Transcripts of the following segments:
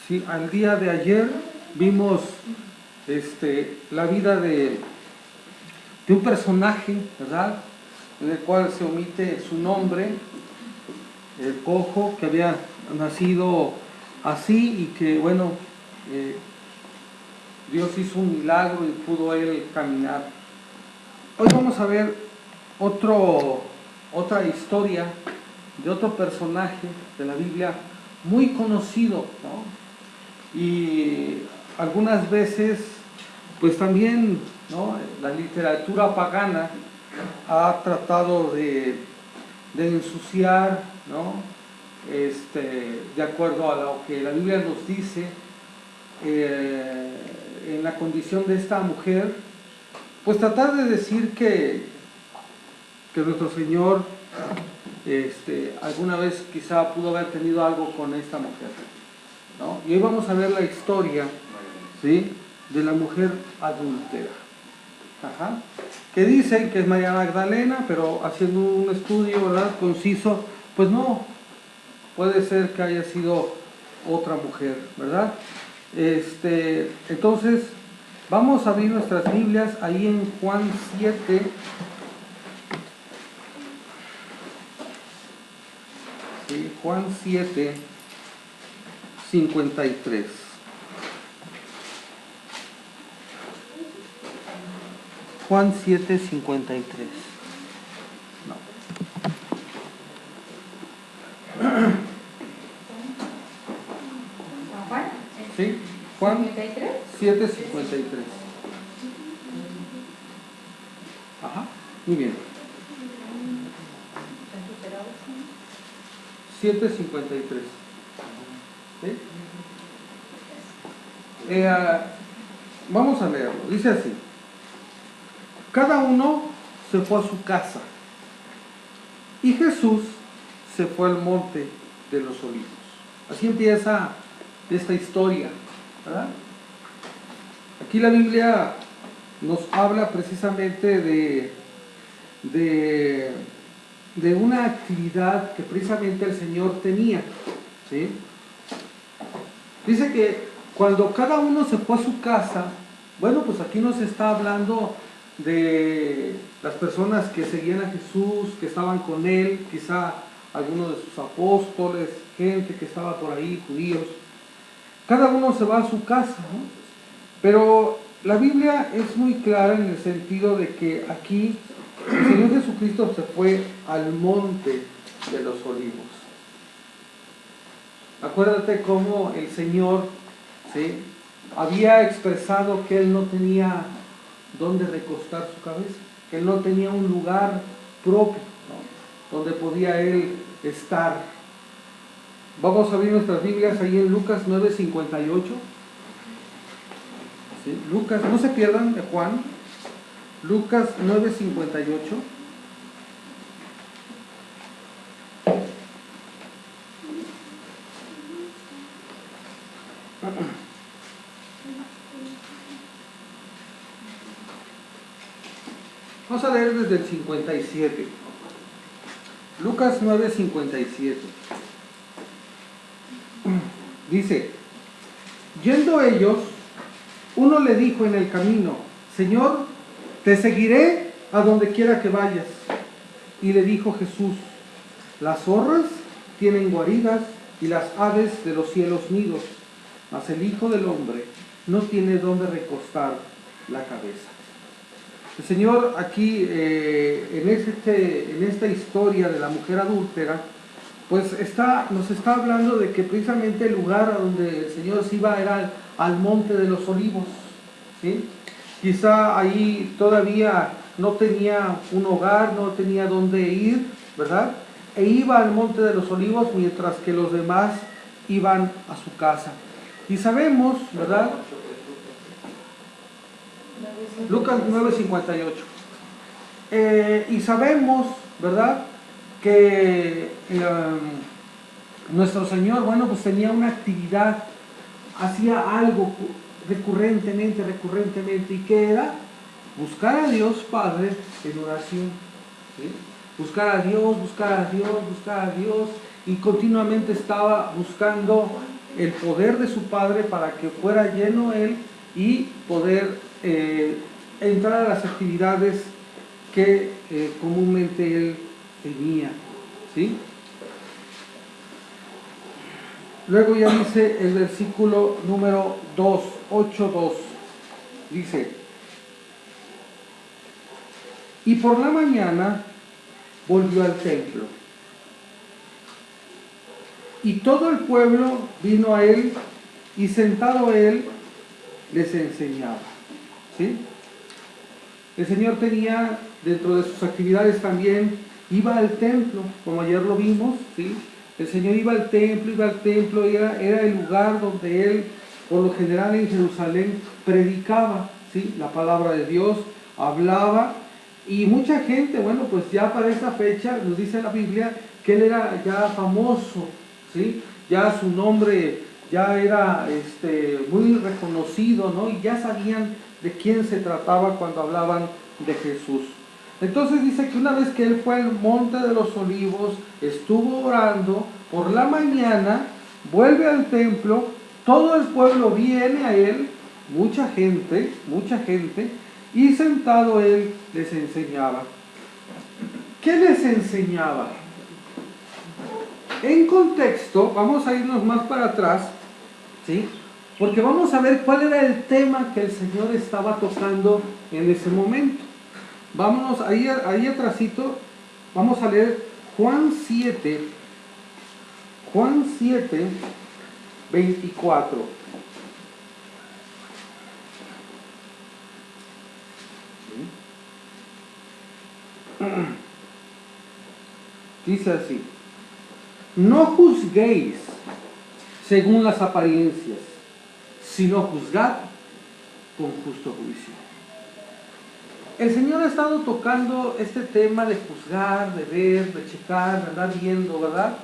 Sí, al día de ayer vimos la vida de un personaje, ¿verdad? En el cual se omite su nombre, el cojo, que había nacido así y que, bueno, Dios hizo un milagro y pudo él caminar. Hoy vamos a ver otra historia de otro personaje de la Biblia muy conocido, ¿no? Y algunas veces, pues también, ¿no?, la literatura pagana ha tratado de ensuciar, ¿no?, de acuerdo a lo que la Biblia nos dice, en la condición de esta mujer, pues tratar de decir que nuestro Señor alguna vez quizá pudo haber tenido algo con esta mujer, ¿no? Y hoy vamos a ver la historia, ¿sí?, de la mujer adúltera. Ajá. Que dicen que es María Magdalena, pero haciendo un estudio, ¿verdad?, conciso, pues no, puede ser que haya sido otra mujer, ¿verdad? Entonces, vamos a abrir nuestras Biblias ahí en Juan 7. Sí, Juan 7, 53. Juan 7, 53. No. ¿Juan? ¿Sí? Juan 53. 7, 53. Ajá, muy bien. 7, 53. ¿Sí? Vamos a leerlo. Dice así: cada uno se fue a su casa, y Jesús se fue al monte de los olivos. Así empieza esta historia, ¿verdad? Aquí la Biblia nos habla precisamente de una actividad que precisamente el Señor tenía, ¿sí? Dice que cuando cada uno se fue a su casa, bueno, pues aquí nos está hablando de las personas que seguían a Jesús, que estaban con él, quizá algunos de sus apóstoles, gente que estaba por ahí, judíos. Cada uno se va a su casa, ¿no? Pero la Biblia es muy clara en el sentido de que aquí el Señor Jesucristo se fue al monte de los olivos. Acuérdate cómo el Señor, ¿sí?, había expresado que Él no tenía dónde recostar su cabeza, que Él no tenía un lugar propio, ¿no?, donde podía Él estar. Vamos a abrir nuestras Biblias ahí en Lucas 9:58. ¿Sí? Lucas, no se pierdan de Juan. Lucas 9:58. Vamos a leer desde el 57. Lucas 9:57. Dice: yendo ellos, uno le dijo en el camino: Señor, te seguiré a donde quiera que vayas. Y le dijo Jesús: las zorras tienen guaridas y las aves de los cielos nidos, mas el Hijo del Hombre no tiene dónde recostar la cabeza. El Señor aquí, en esta historia de la mujer adúltera, pues nos está hablando de que precisamente el lugar a donde el Señor se iba era al monte de los olivos, ¿sí? Quizá ahí todavía no tenía un hogar, no tenía dónde ir, ¿verdad? E iba al monte de los olivos mientras que los demás iban a su casa. Y sabemos, ¿verdad? Lucas 9:58. Y sabemos, ¿verdad?, que nuestro Señor, bueno, pues tenía una actividad, hacía algo recurrentemente, ¿y qué era? Buscar a Dios Padre en oración, ¿sí? Buscar a Dios, y continuamente estaba buscando el poder de su Padre para que fuera lleno él y poder entrar a las actividades que comúnmente él tenía, ¿sí? Luego ya dice el versículo número 2, 8:2, dice: y por la mañana volvió al templo, y todo el pueblo vino a él, y sentado él les enseñaba, ¿sí? El Señor tenía dentro de sus actividades también, iba al templo, como ayer lo vimos, ¿sí? El Señor iba al templo, era el lugar donde Él, por lo general en Jerusalén, predicaba, ¿sí? La palabra de Dios, hablaba, y mucha gente, bueno, pues ya para esa fecha, nos dice la Biblia, que Él era ya famoso, ¿sí? Ya su nombre ya era muy reconocido, ¿no? Y ya sabían de quién se trataba cuando hablaban de Jesús. Entonces dice que una vez que él fue al monte de los olivos, estuvo orando, por la mañana vuelve al templo, todo el pueblo viene a él, mucha gente, y sentado él les enseñaba. ¿Qué les enseñaba? En contexto, vamos a irnos más para atrás, ¿sí? Porque vamos a ver cuál era el tema que el Señor estaba tocando en ese momento. Vámonos ahí atrásito, vamos a leer Juan 7, 24. Dice así: no juzguéis según las apariencias, sino juzgad con justo juicio. El Señor ha estado tocando este tema de juzgar, de ver, de checar, de andar viendo, ¿verdad?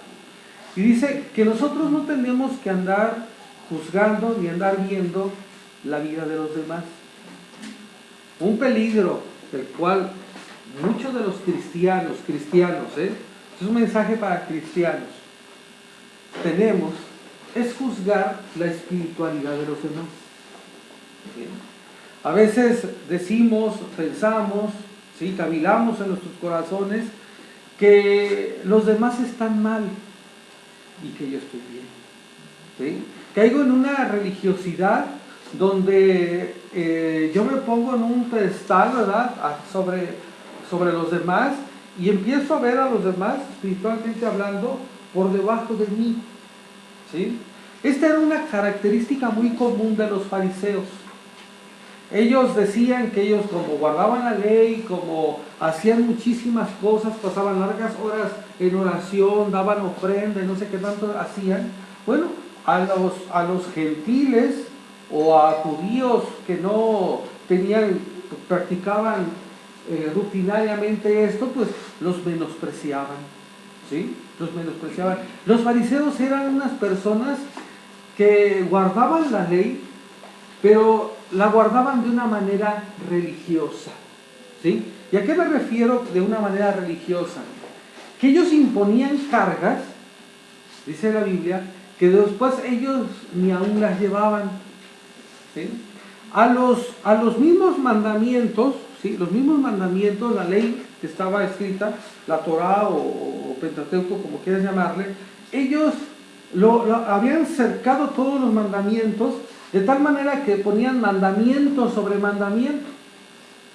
Y dice que nosotros no tenemos que andar juzgando ni andar viendo la vida de los demás. Un peligro del cual muchos de los cristianos, es un mensaje para cristianos, tenemos, es juzgar la espiritualidad de los demás. ¿Sí? A veces decimos, pensamos, ¿sí? Cavilamos en nuestros corazones que los demás están mal y que yo estoy bien, ¿sí? Caigo en una religiosidad donde yo me pongo en un pedestal, ¿verdad? sobre los demás, y empiezo a ver a los demás, espiritualmente hablando, por debajo de mí, ¿sí? Esta era una característica muy común de los fariseos. Ellos decían que ellos, como guardaban la ley, como hacían muchísimas cosas, pasaban largas horas en oración, daban ofrenda y no sé qué tanto hacían. Bueno, a los gentiles o a judíos que no practicaban rutinariamente esto, pues los menospreciaban, ¿sí? Los menospreciaban. Los fariseos eran unas personas que guardaban la ley, pero la guardaban de una manera religiosa, ¿sí? ¿Y a qué me refiero de una manera religiosa? Que ellos imponían cargas, dice la Biblia, que después ellos ni aún las llevaban, ¿sí? A los mismos mandamientos, ¿sí? Los mismos mandamientos, la ley que estaba escrita, la Torá o Pentateuco, como quieras llamarle, ellos habían cercado todos los mandamientos, de tal manera que ponían mandamiento sobre mandamiento,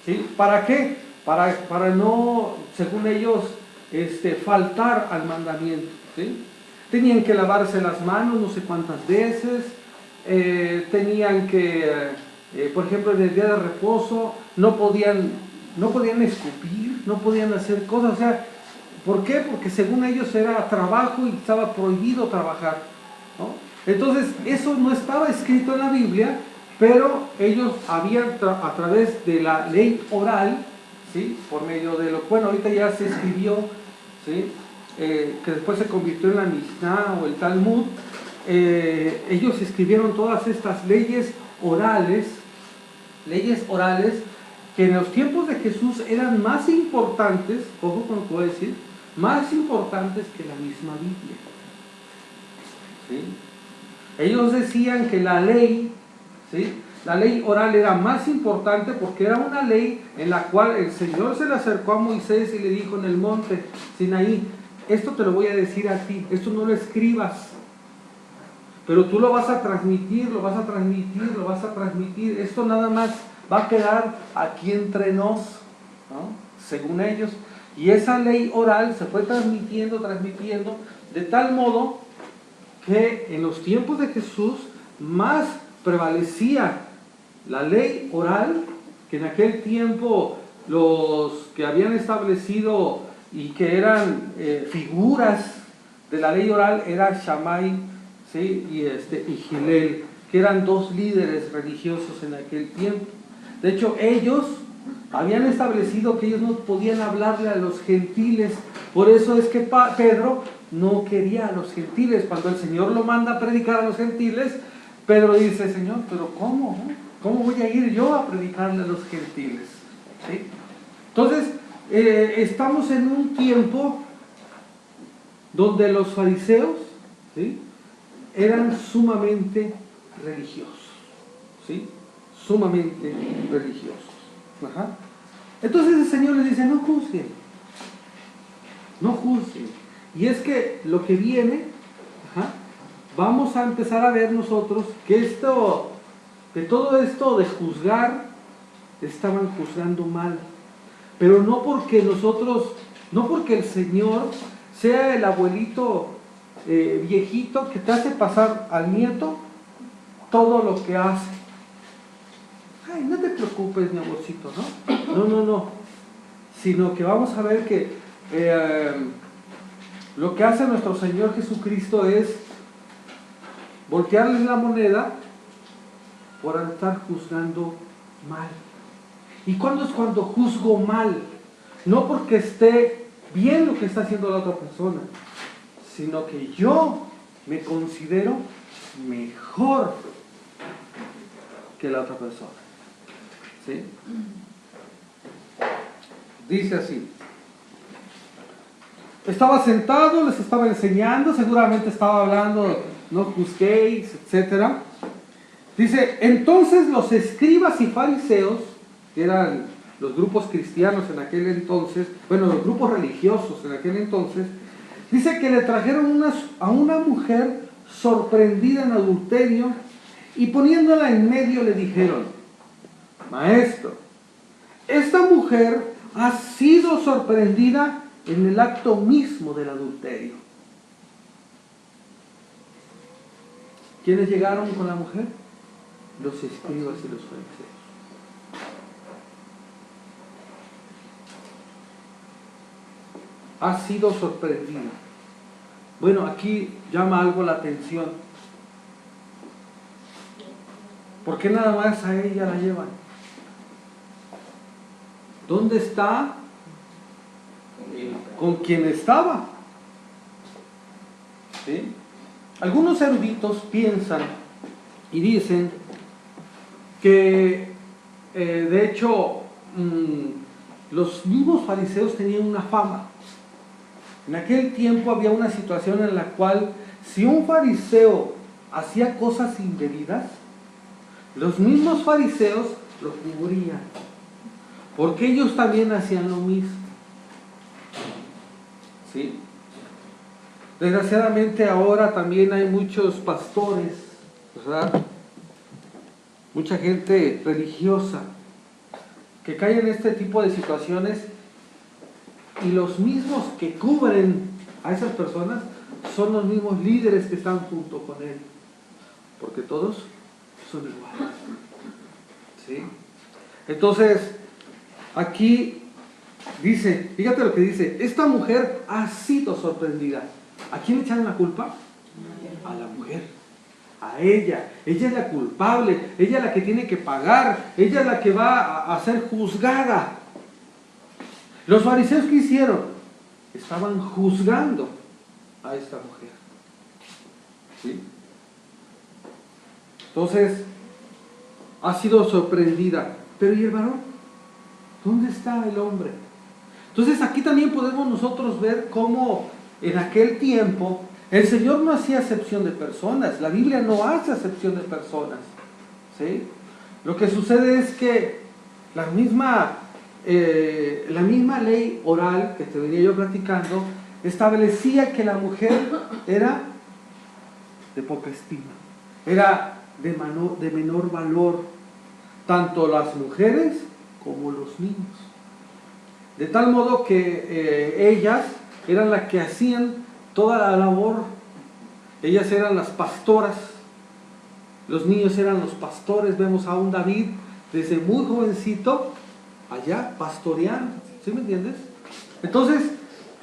¿sí? ¿Para qué? Para no, según ellos, faltar al mandamiento, ¿sí? Tenían que lavarse las manos no sé cuántas veces, tenían que, por ejemplo, en el día de reposo, no podían escupir, no podían hacer cosas, o sea, ¿por qué? Porque según ellos era trabajo y estaba prohibido trabajar, ¿no? Entonces, eso no estaba escrito en la Biblia, pero ellos habían, a través de la ley oral, ¿sí? Por medio de bueno, ahorita ya se escribió, ¿sí? Que después se convirtió en la Mishnah o el Talmud, ellos escribieron todas estas leyes orales, que en los tiempos de Jesús eran más importantes, ojo con lo que voy a decir, más importantes que la misma Biblia, ¿sí? Ellos decían que la ley, ¿sí?, la ley oral era más importante porque era una ley en la cual el Señor se le acercó a Moisés y le dijo en el monte Sinaí: esto te lo voy a decir a ti, esto no lo escribas, pero tú lo vas a transmitir, lo vas a transmitir, lo vas a transmitir. Esto nada más va a quedar aquí entre nos, ¿no?, según ellos. Y esa ley oral se fue transmitiendo, de tal modo que en los tiempos de Jesús más prevalecía la ley oral, que en aquel tiempo los que habían establecido y que eran figuras de la ley oral era Shammai, ¿sí?, y Gilel, que eran dos líderes religiosos en aquel tiempo. De hecho, ellos habían establecido que ellos no podían hablarle a los gentiles. Por eso es que Pedro no quería a los gentiles. Cuando el Señor lo manda a predicar a los gentiles, Pedro dice: Señor, pero ¿cómo? ¿Cómo voy a ir yo a predicarle a los gentiles? ¿Sí? Entonces, estamos en un tiempo donde los fariseos, ¿sí?, eran sumamente religiosos, ¿sí?, sumamente religiosos. Ajá. Entonces el Señor les dice: no juzguen, no juzguen. Y es que lo que viene, vamos a empezar a ver nosotros que todo esto de juzgar, estaban juzgando mal. Pero no porque no porque el Señor sea el abuelito viejito que te hace pasar al nieto todo lo que hace. Ay, no te preocupes, mi amorcito, ¿no? No. Sino que vamos a ver que lo que hace nuestro Señor Jesucristo es voltearles la moneda por estar juzgando mal. ¿Y cuándo es cuando juzgo mal? No porque esté bien lo que está haciendo la otra persona, sino que yo me considero mejor que la otra persona. ¿Sí? Dice así: estaba sentado, les estaba enseñando, seguramente estaba hablando, no juzguéis, etc. Dice: entonces los escribas y fariseos, que eran los grupos cristianos en aquel entonces, bueno, los grupos religiosos en aquel entonces, dice que le trajeron a una mujer sorprendida en adulterio y poniéndola en medio le dijeron: Maestro, esta mujer ha sido sorprendida en el acto mismo del adulterio. ¿Quiénes llegaron con la mujer? Los escribas y los fariseos. Ha sido sorprendida. Bueno, aquí llama algo la atención. ¿Por qué nada más a ella la llevan? ¿Dónde está con quien estaba? ¿Sí? Algunos eruditos piensan y dicen que de hecho los mismos fariseos tenían una fama. En aquel tiempo había una situación en la cual si un fariseo hacía cosas indebidas, los mismos fariseos lo cubrían, porque ellos también hacían lo mismo. ¿Sí? Desgraciadamente ahora también hay muchos pastores, ¿verdad?, mucha gente religiosa que cae en este tipo de situaciones, y los mismos que cubren a esas personas son los mismos líderes que están junto con él, porque todos son iguales. ¿Sí? Entonces, aquí dice, fíjate lo que dice: esta mujer ha sido sorprendida. ¿A quién le echaron la culpa? A la mujer, a ella. Ella es la culpable, ella es la que tiene que pagar, ella es la que va a ser juzgada. Los fariseos, ¿qué hicieron? Estaban juzgando a esta mujer. ¿Sí? Entonces, ha sido sorprendida. Pero ¿y el varón? ¿Dónde está el hombre? Entonces aquí también podemos nosotros ver cómo en aquel tiempo El Señor no hacía acepción de personas, la Biblia no hace acepción de personas, ¿sí? Lo que sucede es que la misma ley oral que te venía yo platicando establecía que la mujer era de poca estima, era de menor valor, tanto las mujeres como los niños. De tal modo que ellas eran las que hacían toda la labor. Ellas eran las pastoras, los niños eran los pastores. Vemos a un David desde muy jovencito allá pastoreando, ¿sí me entiendes? Entonces,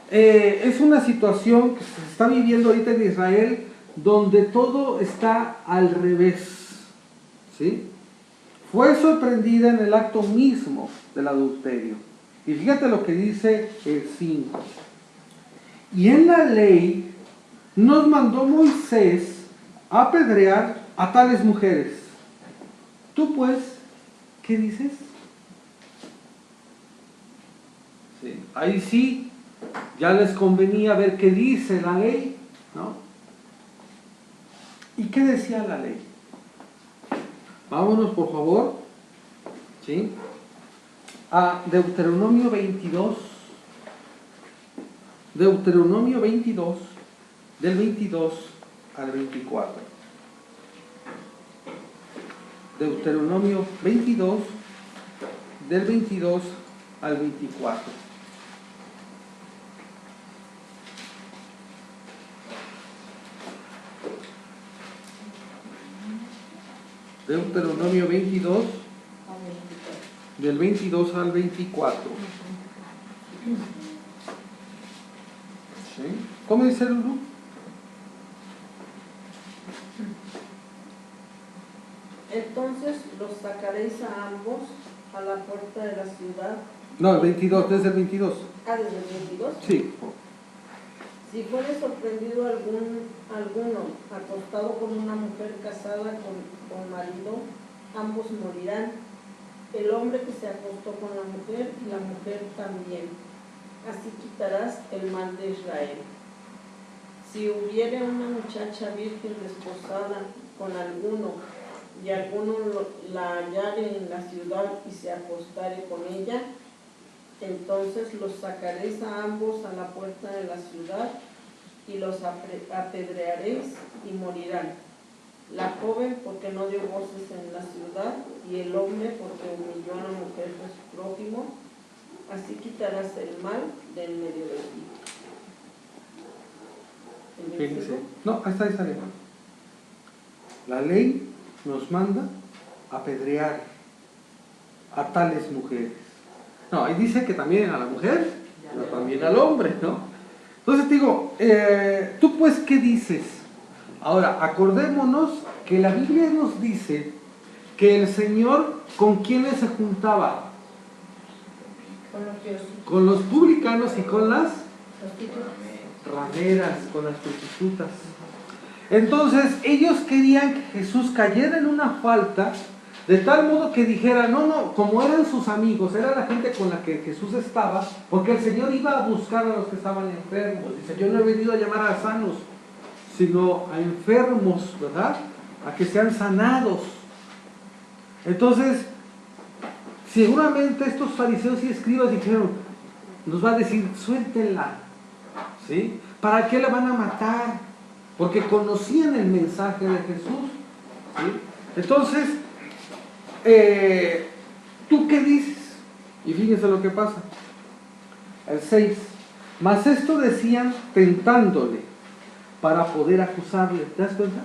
es una situación que se está viviendo ahorita en Israel donde todo está al revés, ¿sí? Fue sorprendida en el acto mismo del adulterio. Y fíjate lo que dice el 5. Y en la ley nos mandó Moisés a apedrear a tales mujeres. Tú pues, ¿qué dices? Sí, ahí sí, ya les convenía ver qué dice la ley, ¿no? ¿Y qué decía la ley? Vámonos por favor, ¿sí?, a Deuteronomio 22. Deuteronomio 22, del 22 al 24. Deuteronomio 22, del 22 al 24. Deuteronomio 22, del 22 al 24. ¿Sí? ¿Cómo dice Lulu? Entonces los sacaréis a ambos a la puerta de la ciudad. No, el 22, desde el 22. ¿Desde el 22? Sí. Si fuere sorprendido alguno acostado con una mujer casada con marido, ambos morirán. El hombre que se acostó con la mujer y la mujer también. Así quitarás el mal de Israel. Si hubiere una muchacha virgen desposada con alguno, y alguno la hallare en la ciudad y se acostare con ella, entonces los sacaréis a ambos a la puerta de la ciudad y los apedrearéis y morirán. La joven porque no dio voces en la ciudad y el hombre porque humilló a la mujer de su prójimo. Así quitarás el mal de en medio de ti. Fíjense. No, ahí está bien. La ley nos manda apedrear a tales mujeres. No, ahí dice que también a la mujer, pero también al hombre, ¿no? Entonces digo, ¿tú pues qué dices? Ahora, acordémonos que la Biblia nos dice que el Señor, ¿con quiénes se juntaba? Con los publicanos y con las rameras, con las prostitutas. Entonces ellos querían que Jesús cayera en una falta, de tal modo que dijera, no, como eran sus amigos, era la gente con la que Jesús estaba, porque el Señor iba a buscar a los que estaban enfermos. Dice, yo no he venido a llamar a sanos, sino a enfermos, ¿verdad? A que sean sanados. Entonces, seguramente estos fariseos y escribas dijeron, nos va a decir, suéltenla, ¿sí? ¿Para qué la van a matar? Porque conocían el mensaje de Jesús, ¿sí? Entonces, ¿tú qué dices? Y fíjense lo que pasa. El 6. Mas esto decían tentándole para poder acusarle. ¿Te das cuenta?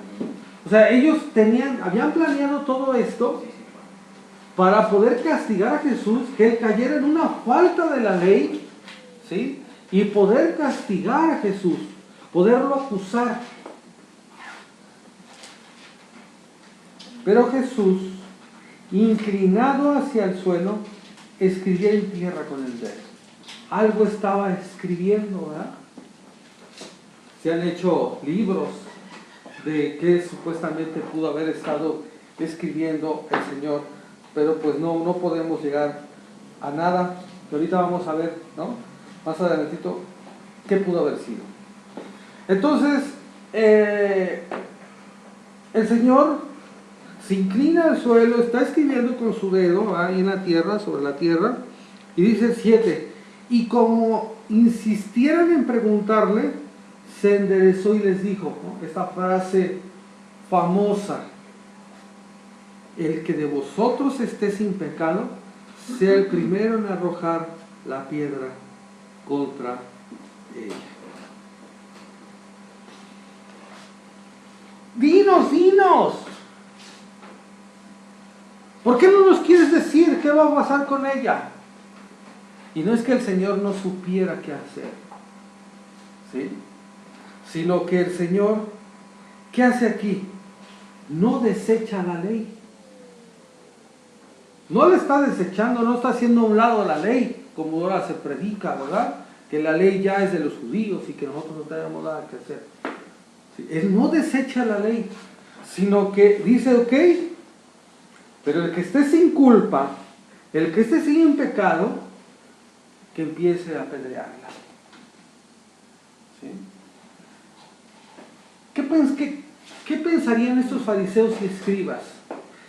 O sea, ellos habían planeado todo esto para poder castigar a Jesús, que él cayera en una falta de la ley, ¿sí? Y poder castigar a Jesús, poderlo acusar. Pero Jesús, inclinado hacia el suelo, escribía en tierra con el dedo. Algo estaba escribiendo, ¿verdad? Se han hecho libros de qué supuestamente pudo haber estado escribiendo el Señor, pero pues no podemos llegar a nada, que ahorita vamos a ver, ¿no? Más adelantito, qué pudo haber sido. Entonces, el Señor se inclina al suelo, está escribiendo con su dedo ahí en la tierra, sobre la tierra, y dice 7, y como insistieran en preguntarle, se enderezó y les dijo, ¿no? Esta frase famosa: el que de vosotros esté sin pecado, sea el primero en arrojar la piedra contra ella. Dinos, ¿por qué no nos quieres decir qué va a pasar con ella? Y no es que el Señor no supiera qué hacer, ¿sí? Sino que el Señor, ¿qué hace aquí? No desecha la ley. No le está desechando, no está haciendo a un lado la ley, como ahora se predica, ¿verdad? Que la ley ya es de los judíos y que nosotros no tenemos nada que hacer. ¿Sí? Él no desecha la ley, sino que dice, ok, pero el que esté sin culpa, el que esté sin pecado, que empiece a apedrearla. ¿Sí? ¿Qué pensarían estos fariseos y escribas?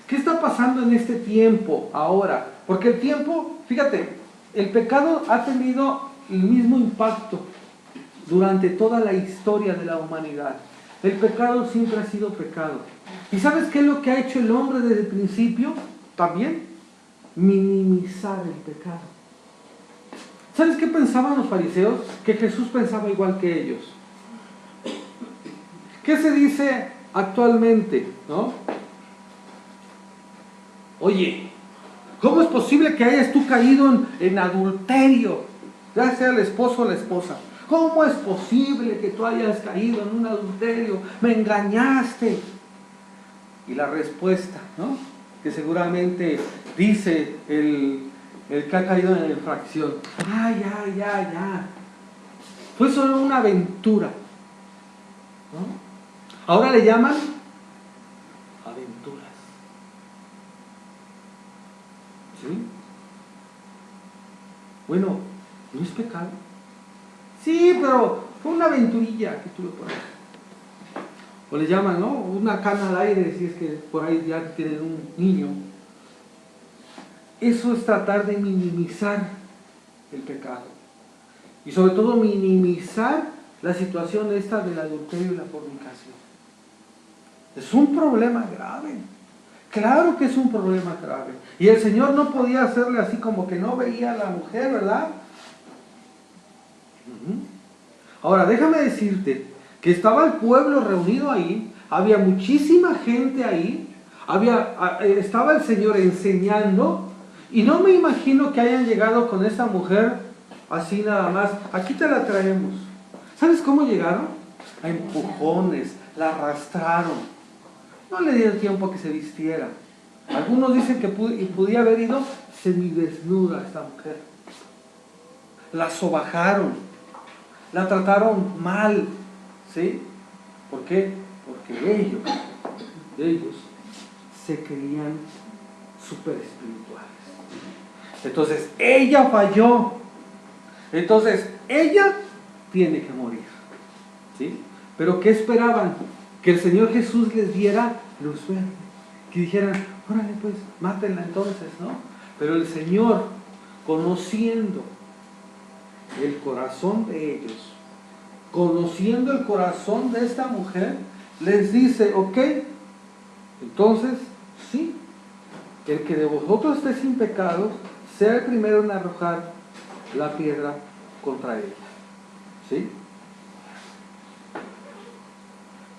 ¿Qué está pasando en este tiempo ahora? Porque el tiempo, fíjate, el pecado ha tenido el mismo impacto durante toda la historia de la humanidad. El pecado siempre ha sido pecado. ¿Y sabes qué es lo que ha hecho el hombre desde el principio? También minimizar el pecado. ¿Sabes qué pensaban los fariseos? Que Jesús pensaba igual que ellos. ¿Qué se dice actualmente, no? Oye, ¿cómo es posible que hayas tú caído en adulterio? Ya sea el esposo o la esposa. ¿Cómo es posible que tú hayas caído en un adulterio? Me engañaste. Y la respuesta, ¿no? Que seguramente dice el que ha caído en la infracción: ya. Fue solo una aventura, ¿no? Ahora le llaman aventuras. ¿Sí? Bueno, ¿no es pecado? Sí, pero fue una aventurilla que tuve por ahí. O le llaman, ¿no? Una cana al aire, si es que por ahí ya tienen un niño. Eso es tratar de minimizar el pecado. Y sobre todo minimizar la situación esta del adulterio y la fornicación. Es un problema grave. Claro que es un problema grave. Y el Señor no podía hacerle así como que no veía a la mujer, ¿verdad? Ahora, déjame decirte que estaba el pueblo reunido ahí, había muchísima gente ahí, estaba el Señor enseñando, y no me imagino que hayan llegado con esa mujer así nada más. Aquí te la traemos. ¿Sabes cómo llegaron? A empujones, la arrastraron. No le dieron tiempo a que se vistiera. Algunos dicen que podía haber ido semidesnuda esta mujer. La sobajaron, la trataron mal, ¿sí? ¿Por qué? Porque ellos se creían súper espirituales. Entonces ella falló. Entonces ella tiene que morir, ¿sí? Pero ¿qué esperaban? Que el Señor Jesús les diera luz verde, que dijeran, órale pues, mátenla entonces, ¿no? Pero el Señor, conociendo el corazón de ellos, conociendo el corazón de esta mujer, les dice, ok, entonces, sí, el que de vosotros esté sin pecado, sea el primero en arrojar la piedra contra ella, ¿sí?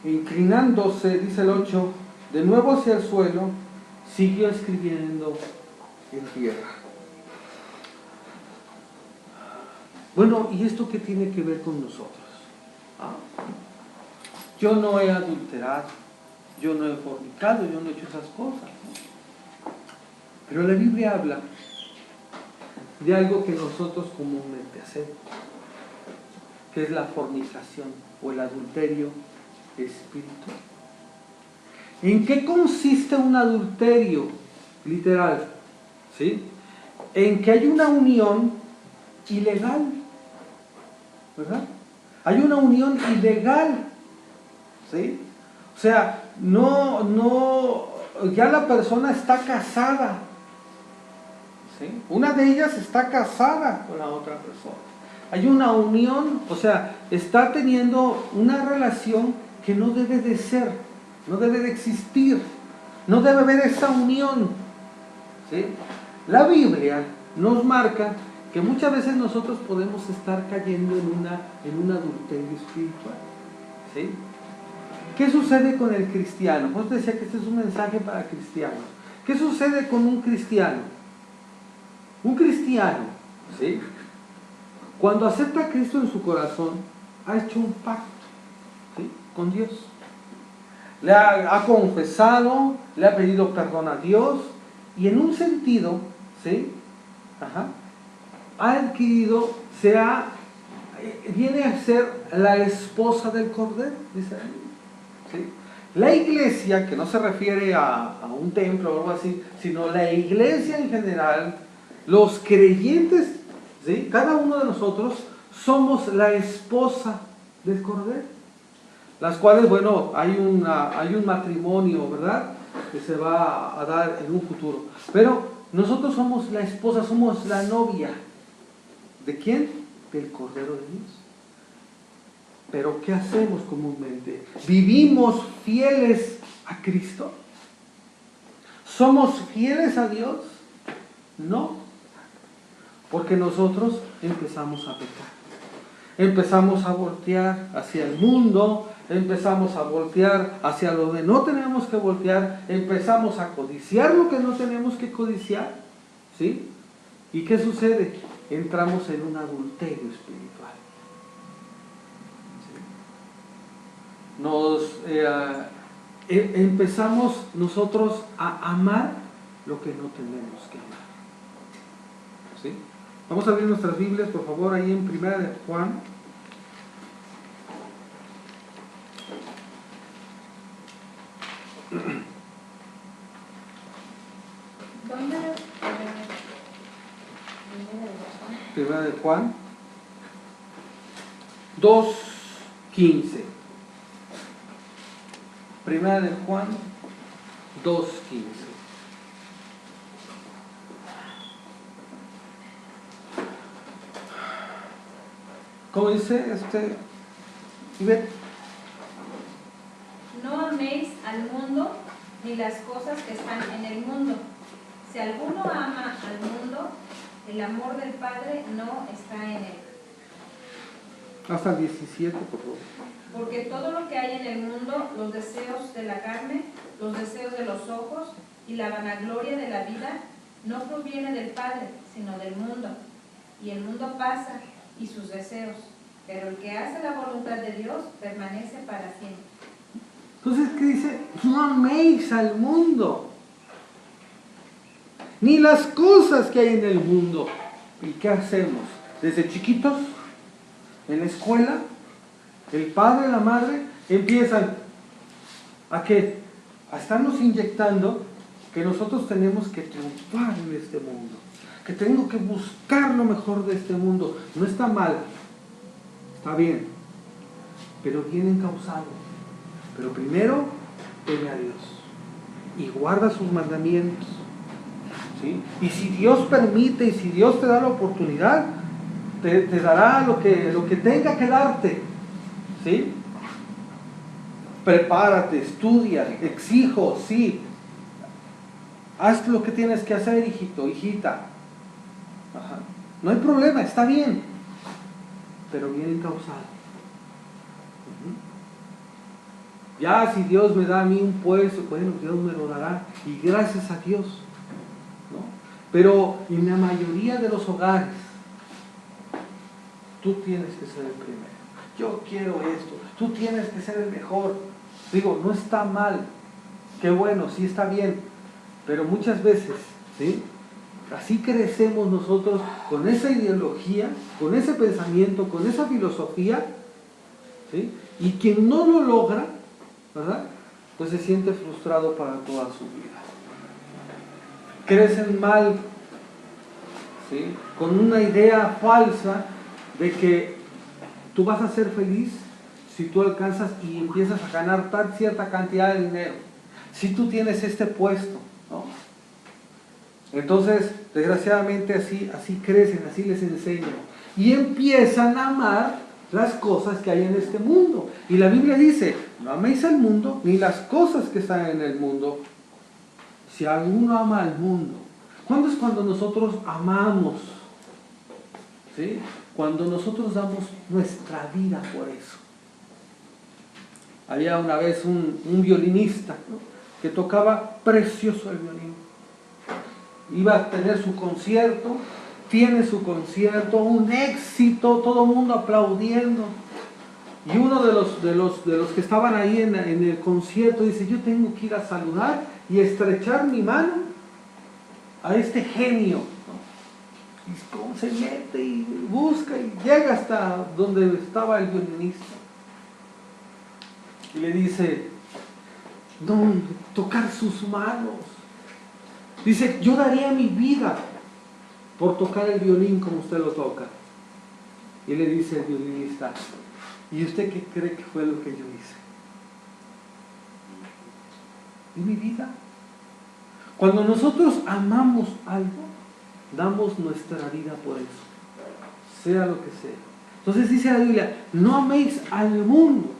Inclinándose, dice el 8, de nuevo hacia el suelo, siguió escribiendo en tierra. Bueno, ¿y esto qué tiene que ver con nosotros? Yo no he adulterado, yo no he fornicado, yo no he hecho esas cosas, ¿no? Pero la Biblia habla de algo que nosotros comúnmente hacemos, que es la fornicación o el adulterio espiritual. ¿En qué consiste un adulterio literal? ¿Sí? En que hay una unión ilegal, ¿verdad? Hay una unión ilegal ¿sí? O sea, ya la persona está casada, ¿sí? Una de ellas está casada con la otra persona. Hay una unión, o sea, está teniendo una relación que no debe de ser, no debe de existir, no debe haber esa unión, ¿sí? La Biblia nos marca que muchas veces nosotros podemos estar cayendo en un adulterio espiritual, ¿sí? ¿Qué sucede con el cristiano? Pues decía que este es un mensaje para cristianos. ¿Qué sucede con un cristiano? Un cristiano, ¿sí? Cuando acepta a Cristo en su corazón, ha hecho un pacto, ¿sí?, con Dios. Le ha confesado, le ha pedido perdón a Dios y en un sentido, ¿sí?, ha adquirido, viene a ser la esposa del Cordero, dice ahí, ¿sí? La iglesia, que no se refiere a un templo o algo así, sino la iglesia en general, los creyentes, ¿sí?, cada uno de nosotros somos la esposa del Cordero, las cuales, bueno, hay un matrimonio, ¿verdad?, que se va a dar en un futuro, pero nosotros somos la esposa, somos la novia. ¿De quién? Del Cordero de Dios. Pero ¿qué hacemos comúnmente? ¿Vivimos fieles a Cristo? ¿Somos fieles a Dios? No, porque nosotros empezamos a pecar. Empezamos a voltear hacia el mundo, empezamos a voltear hacia donde no tenemos que voltear, empezamos a codiciar lo que no tenemos que codiciar, ¿sí? ¿Y qué sucede? Entramos en un adulterio espiritual. Empezamos nosotros a amar lo que no tenemos que amar, ¿sí? Vamos a abrir nuestras Biblias, por favor, ahí en Primera de Juan. ¿Dónde? Primera de Juan 2:15. Primera de Juan 2:15. ¿Cómo dice Ivette? No améis al mundo ni las cosas que están en el mundo. Si alguno ama al mundo, el amor del Padre no está en él. Hasta el 17, por favor. Porque todo lo que hay en el mundo, los deseos de la carne, los deseos de los ojos y la vanagloria de la vida, no proviene del Padre, sino del mundo. Y el mundo pasa y sus deseos, pero el que hace la voluntad de Dios permanece para siempre. Entonces, ¿qué dice? No améis al mundo, ni las cosas que hay en el mundo. ¿Y qué hacemos? Desde chiquitos, en la escuela, el padre y la madre empiezan ¿a qué? A estarnos inyectando que nosotros tenemos que triunfar en este mundo, que tengo que buscar lo mejor de este mundo. No está mal, está bien, pero bien encauzado. Pero primero, teme a Dios y guarda sus mandamientos, ¿sí? Y si Dios permite y si Dios te da la oportunidad, te dará lo que tenga que darte, ¿sí? Prepárate, estudia, exijo, sí. Haz lo que tienes que hacer, hijito, hijita. Ajá. No hay problema, está bien, pero bien encauzado. Ya si Dios me da a mí un puesto, bueno, Dios me lo dará y gracias a Dios, ¿no? Pero en la mayoría de los hogares, tú tienes que ser el primero. Yo quiero esto, tú tienes que ser el mejor. Digo, no está mal, qué bueno, sí está bien, pero muchas veces, ¿sí?, así crecemos nosotros con esa ideología, con ese pensamiento, con esa filosofía, ¿sí? Y quien no lo logra, ¿verdad?, pues se siente frustrado para toda su vida. Crecen mal, ¿sí?, con una idea falsa de que tú vas a ser feliz si tú alcanzas y empiezas a ganar cierta cantidad de dinero, si tú tienes este puesto, ¿no? Entonces, desgraciadamente así crecen, así les enseñan. Y empiezan a amar las cosas que hay en este mundo. Y la Biblia dice, no améis al mundo ni las cosas que están en el mundo. Si alguno ama al mundo, ¿cuándo es cuando nosotros amamos? ¿Sí? Cuando nosotros damos nuestra vida por eso. Había una vez un violinista, ¿no?, que tocaba precioso el violín. Iba a tener su concierto, tiene su concierto, un éxito, todo el mundo aplaudiendo. Y uno de los que estaban ahí en el concierto dice, yo tengo que ir a saludar y estrechar mi mano a este genio, ¿no? Y cómo se mete y busca y llega hasta donde estaba el violinista. Y le dice, no, tocar sus manos. Dice, yo daría mi vida por tocar el violín como usted lo toca. Y le dice el violinista, ¿y usted qué cree que fue lo que yo hice? ¿Y mi vida? Cuando nosotros amamos algo, damos nuestra vida por eso, sea lo que sea. Entonces dice la Biblia, no améis al mundo,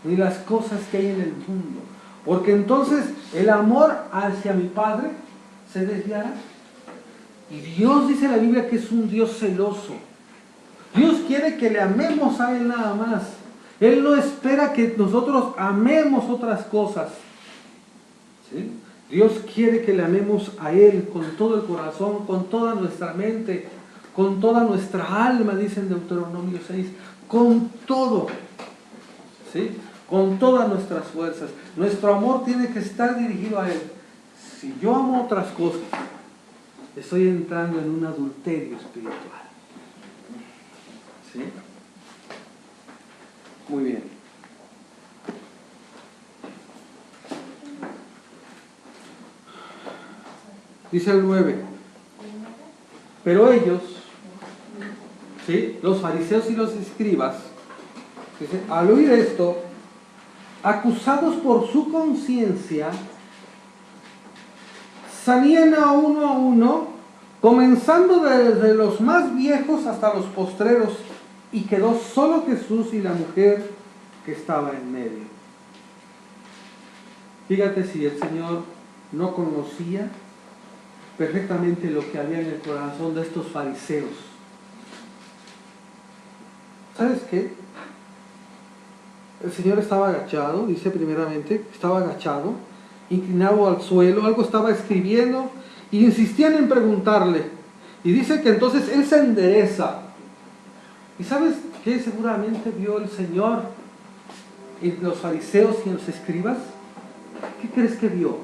ni las cosas que hay en el mundo, porque entonces el amor hacia mi Padre se desviará. Y Dios, dice la Biblia, que es un Dios celoso. Dios quiere que le amemos a Él nada más. Él no espera que nosotros amemos otras cosas, ¿sí? Dios quiere que le amemos a Él con todo el corazón, con toda nuestra mente, con toda nuestra alma, dice en Deuteronomio 6, con todo, ¿sí?, con todas nuestras fuerzas. Nuestro amor tiene que estar dirigido a Él. Si yo amo otras cosas, estoy entrando en un adulterio espiritual. ¿Sí? Muy bien. Dice el 9. Pero ellos, ¿sí?, los fariseos y los escribas, dice, al oír esto, acusados por su conciencia, salían a uno, comenzando desde los más viejos hasta los postreros, y quedó solo Jesús y la mujer que estaba en medio. Fíjate si el Señor no conocía perfectamente lo que había en el corazón de estos fariseos. ¿Sabes qué? El Señor estaba agachado, dice primeramente, estaba agachado, inclinado al suelo, algo estaba escribiendo, y insistían en preguntarle. Y dice que entonces Él se endereza. ¿Y sabes qué seguramente vio el Señor en los fariseos y en los escribas? ¿Qué crees que vio?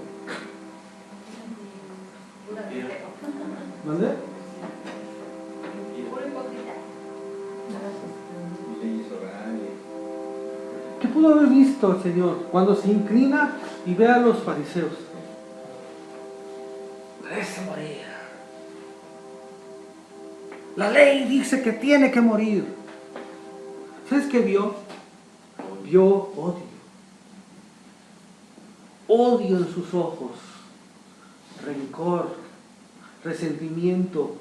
¿Dónde? ¿Qué pudo haber visto el Señor cuando se inclina y ve a los fariseos? Merece morir. La ley dice que tiene que morir. ¿Sabes qué vio? Vio odio. Odio en sus ojos. Rencor. Resentimiento.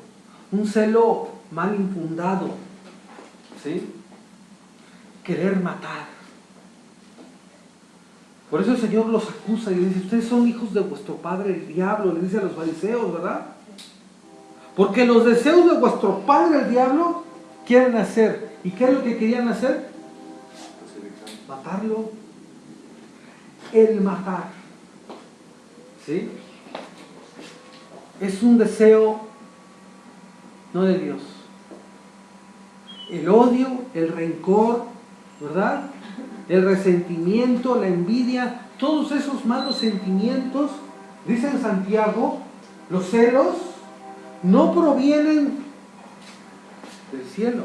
Un celo mal infundado. ¿Sí? Querer matar. Por eso el Señor los acusa y dice, ustedes son hijos de vuestro padre el diablo, le dice a los fariseos, ¿verdad? Porque los deseos de vuestro padre el diablo quieren hacer. ¿Y qué es lo que querían hacer? Matarlo. El matar. ¿Sí? Es un deseo no de Dios. El odio, el rencor, ¿verdad? El resentimiento, la envidia, todos esos malos sentimientos, dice en Santiago, los celos no provienen del cielo,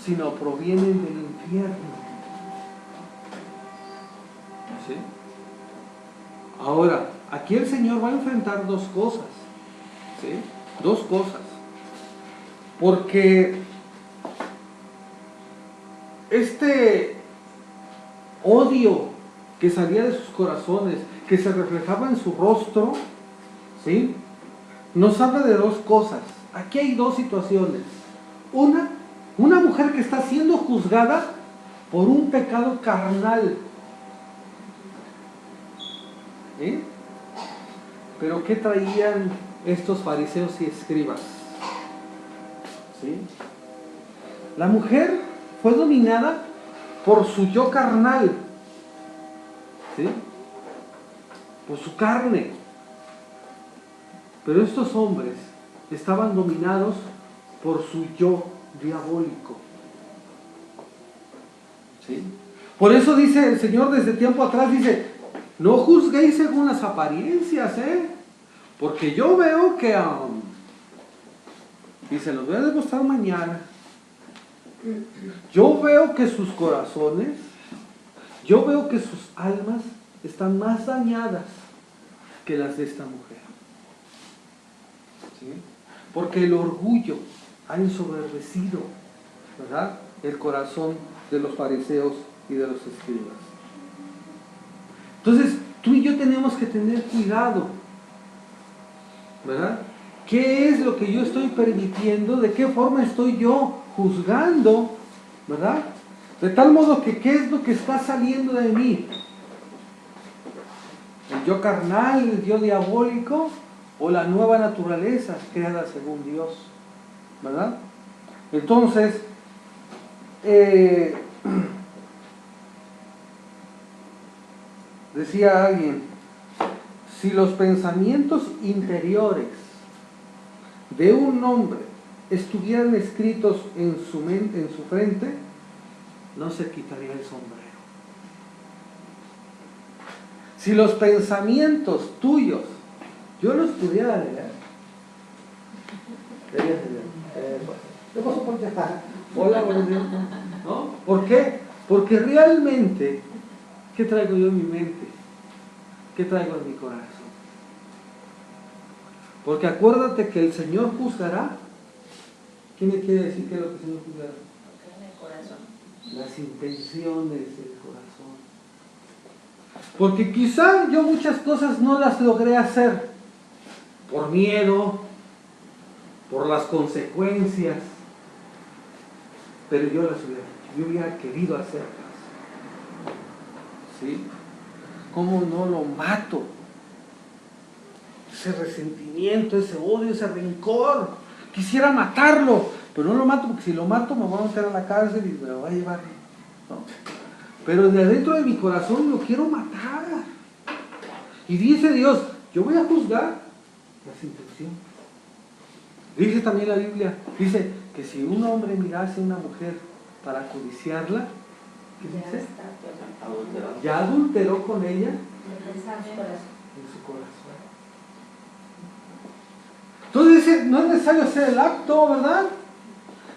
sino provienen del infierno. ¿Sí? Ahora, aquí el Señor va a enfrentar dos cosas. ¿Sí? Dos cosas. Porque este odio que salía de sus corazones, que se reflejaba en su rostro, ¿sí?, nos habla de dos cosas. Aquí hay dos situaciones. Una mujer que está siendo juzgada por un pecado carnal. ¿Sí? Pero ¿qué traían estos fariseos y escribas? ¿Sí? La mujer fue dominada por su yo carnal, ¿sí?, por su carne. Pero estos hombres estaban dominados por su yo diabólico. ¿Sí? Por eso dice el Señor desde tiempo atrás, dice, no juzguéis según las apariencias, porque yo veo que, y se los voy a demostrar mañana, yo veo que sus corazones, yo veo que sus almas están más dañadas que las de esta mujer. ¿Sí? Porque el orgullo ha ensoberbecido, ¿verdad?, el corazón de los fariseos y de los escribas. Entonces, tú y yo tenemos que tener cuidado, ¿verdad? ¿Qué es lo que yo estoy permitiendo? ¿De qué forma estoy yo juzgando? ¿Verdad? De tal modo que ¿qué es lo que está saliendo de mí? ¿El yo carnal, el yo diabólico o la nueva naturaleza creada según Dios? ¿Verdad? Entonces, decía alguien, si los pensamientos interiores de un hombre estuvieran escritos en su mente, en su frente, no se quitaría el sombrero. Si los pensamientos tuyos, yo los pudiera leer. ¿Qué pasó por llegar? Hola, buenos días. ¿No? ¿Por qué? Porque realmente, ¿qué traigo yo en mi mente? ¿Qué traigo en mi corazón? Porque acuérdate que el Señor juzgará. ¿Qué me quiere decir que es lo que el Señor juzgará? En el corazón. Las intenciones del corazón. Porque quizá yo muchas cosas no las logré hacer por miedo, por las consecuencias, pero yo las hubiera querido hacerlas. ¿Sí? ¿Cómo no lo mato? Ese resentimiento, ese odio, ese rencor. Quisiera matarlo, pero no lo mato porque si lo mato me voy a meter a la cárcel y me lo va a llevar. ¿No? Pero de adentro de mi corazón lo quiero matar. Y dice Dios, yo voy a juzgar las intenciones. Dice también la Biblia, dice que si un hombre mirase a una mujer para codiciarla, ¿qué dice? Ya adulteró con ella en su corazón. Entonces dice, no es necesario hacer el acto, ¿verdad?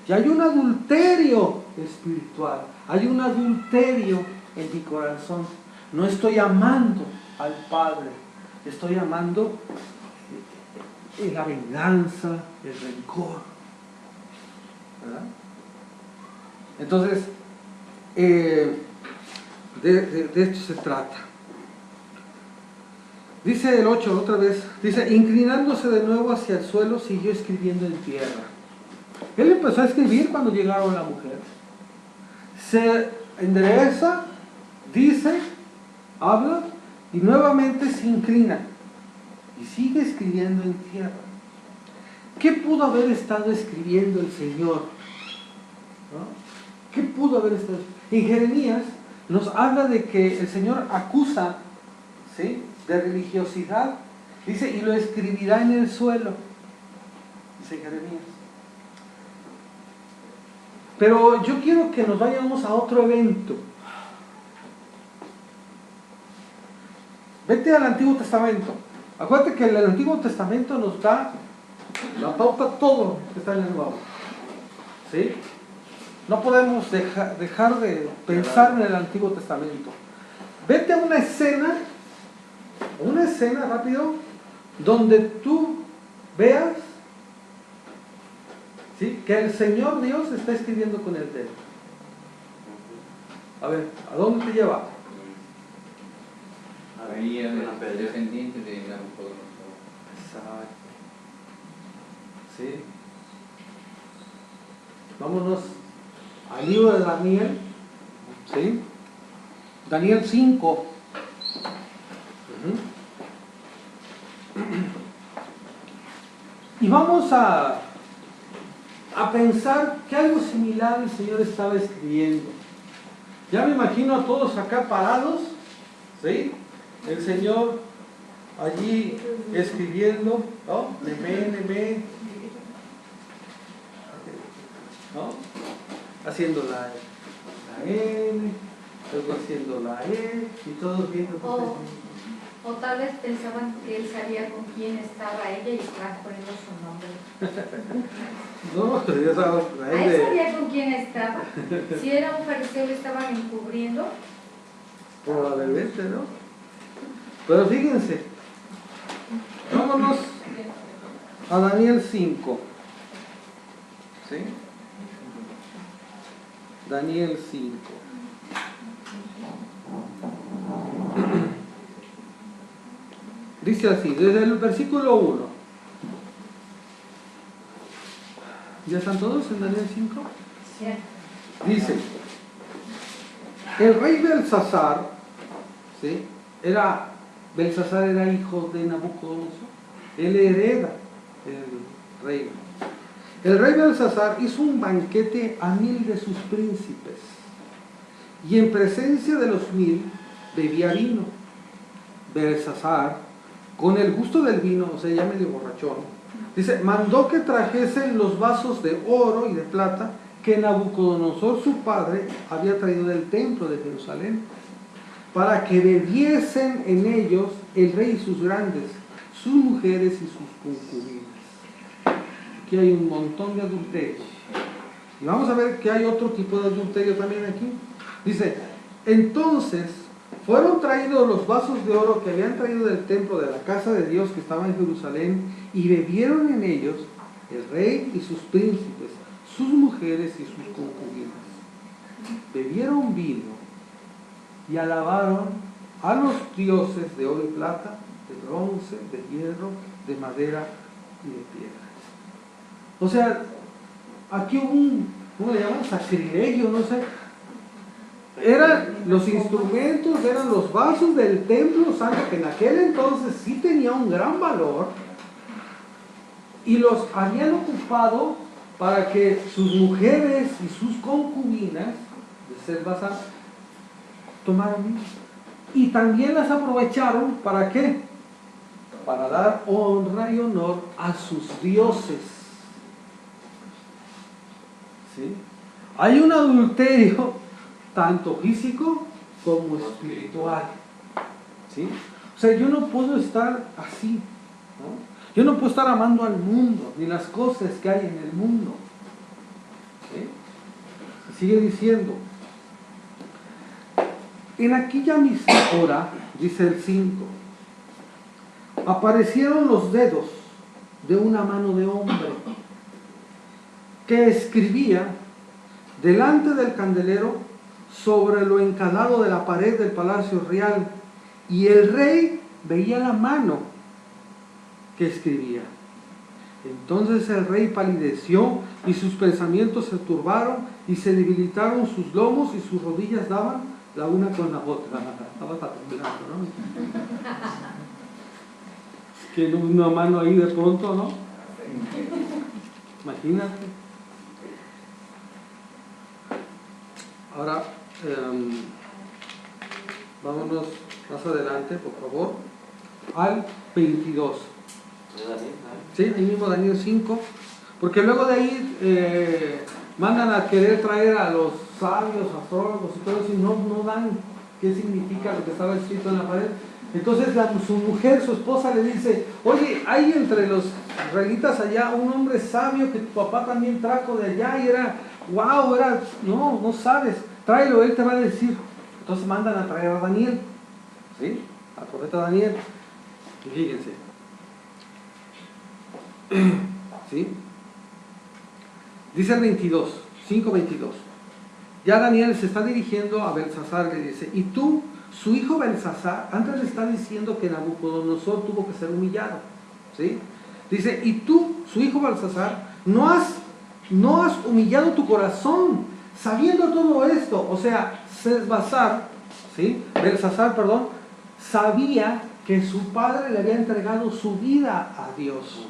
Ya hay un adulterio espiritual, hay un adulterio en mi corazón. No estoy amando al Padre, estoy amando la venganza, el rencor, ¿verdad? Entonces, de esto se trata. Dice el 8 otra vez, dice, inclinándose de nuevo hacia el suelo, siguió escribiendo en tierra. Él empezó a escribir cuando llegaron la mujer. Se endereza, dice, habla y nuevamente se inclina y sigue escribiendo en tierra. ¿Qué pudo haber estado escribiendo el Señor? ¿No? ¿Qué pudo haber estado? En Jeremías nos habla de que el Señor acusa, ¿sí?, de religiosidad, dice, y lo escribirá en el suelo, dice Jeremías. Pero yo quiero que nos vayamos a otro evento. Vete al Antiguo Testamento. Acuérdate que el Antiguo Testamento nos da la pauta todo que está en el Nuevo. ¿Sí? No podemos dejar de pensar en el Antiguo Testamento. Vete a una escena rápido, donde tú veas, ¿sí?, que el Señor Dios está escribiendo con el dedo. A ver, ¿a dónde te lleva? Ahí es Una pelea. descendiente de Nabucodonosor. Exacto. ¿Sí? Vámonos al libro de Daniel. ¿Sí? Daniel 5. Y vamos a pensar que algo similar el Señor estaba escribiendo. Ya me imagino a todos acá parados, ¿sí? El Señor allí escribiendo, ¿no? Neme, ¿no? Haciendo la N, luego haciendo la E, y todos viendo. O tal vez pensaban que él sabía con quién estaba ella y estaban poniendo su nombre. No, pero ya sabes, ¿A él sabía con quién estaba? Si era un fariseo, le estaban encubriendo. Probablemente, ¿no? Pero fíjense, vámonos a Daniel 5. ¿Sí? Daniel 5. Dice así, desde el versículo 1. ¿Ya están todos en Daniel 5? Sí. Dice, el rey Belsasar, ¿sí? Belsasar era hijo de Nabucodonosor, él hereda el reino. El rey Belsasar hizo un banquete a 1000 de sus príncipes, y en presencia de los 1000 bebía vino. Belsasar, con el gusto del vino, o sea, ya medio borrachón, dice, mandó que trajesen los vasos de oro y de plata que Nabucodonosor su padre había traído del templo de Jerusalén, para que bebiesen en ellos el rey y sus grandes, sus mujeres y sus concubinas. Aquí hay un montón de adulterio. Y vamos a ver que hay otro tipo de adulterio también aquí. Dice, entonces fueron traídos los vasos de oro que habían traído del templo de la casa de Dios que estaba en Jerusalén, y bebieron en ellos el rey y sus príncipes, sus mujeres y sus concubinas. Bebieron vino y alabaron a los dioses de oro y plata, de bronce, de hierro, de madera y de piedra. O sea, aquí hubo ¿cómo le llaman? Sacrilegio, no sé. Eran los instrumentos, eran los vasos del templo santo, que en aquel entonces sí tenía un gran valor, y los habían ocupado para que sus mujeres y sus concubinas, de ser vasadas, tomaran vino. Y también las aprovecharon, ¿para qué? Para dar honra y honor a sus dioses. ¿Sí? Hay un adulterio tanto físico como espiritual. ¿Sí? O sea, yo no puedo estar así, ¿no? Yo no puedo estar amando al mundo, ni las cosas que hay en el mundo. ¿Sí? Sigue diciendo, en aquella misma hora, dice el 5, aparecieron los dedos de una mano de hombre que escribía delante del candelero sobre lo encalado de la pared del palacio real, y el rey veía la mano que escribía. Entonces el rey palideció y sus pensamientos se turbaron y se debilitaron sus lomos y sus rodillas daban la una con la otra. Estaba temblando, ¿no? Que una mano ahí de pronto, ¿no? Imagínate. Ahora, vámonos más adelante, por favor, al 22. Sí, ahí mismo Daniel 5, porque luego de ahí mandan a querer traer a los sabios, astrólogos y todo eso, y no dan qué significa lo que estaba escrito en la pared. Entonces su mujer, su esposa, le dice, oye, hay entre los israelitas allá un hombre sabio que tu papá también trajo de allá, y era, wow, no sabes, tráelo, él te va a decir. Entonces mandan a traer a Daniel, ¿sí? Al profeta Daniel. Y fíjense, ¿sí? Dice el 22, 5:22. ya Daniel se está dirigiendo a Belsasar, le dice, y tú, su hijo Belsasar, antes le está diciendo que Nabucodonosor tuvo que ser humillado, ¿sí? Dice, y tú, su hijo Belsasar, no has humillado tu corazón, sabiendo todo esto. O sea, Belsasar, perdón, sabía que su padre le había entregado su vida a Dios,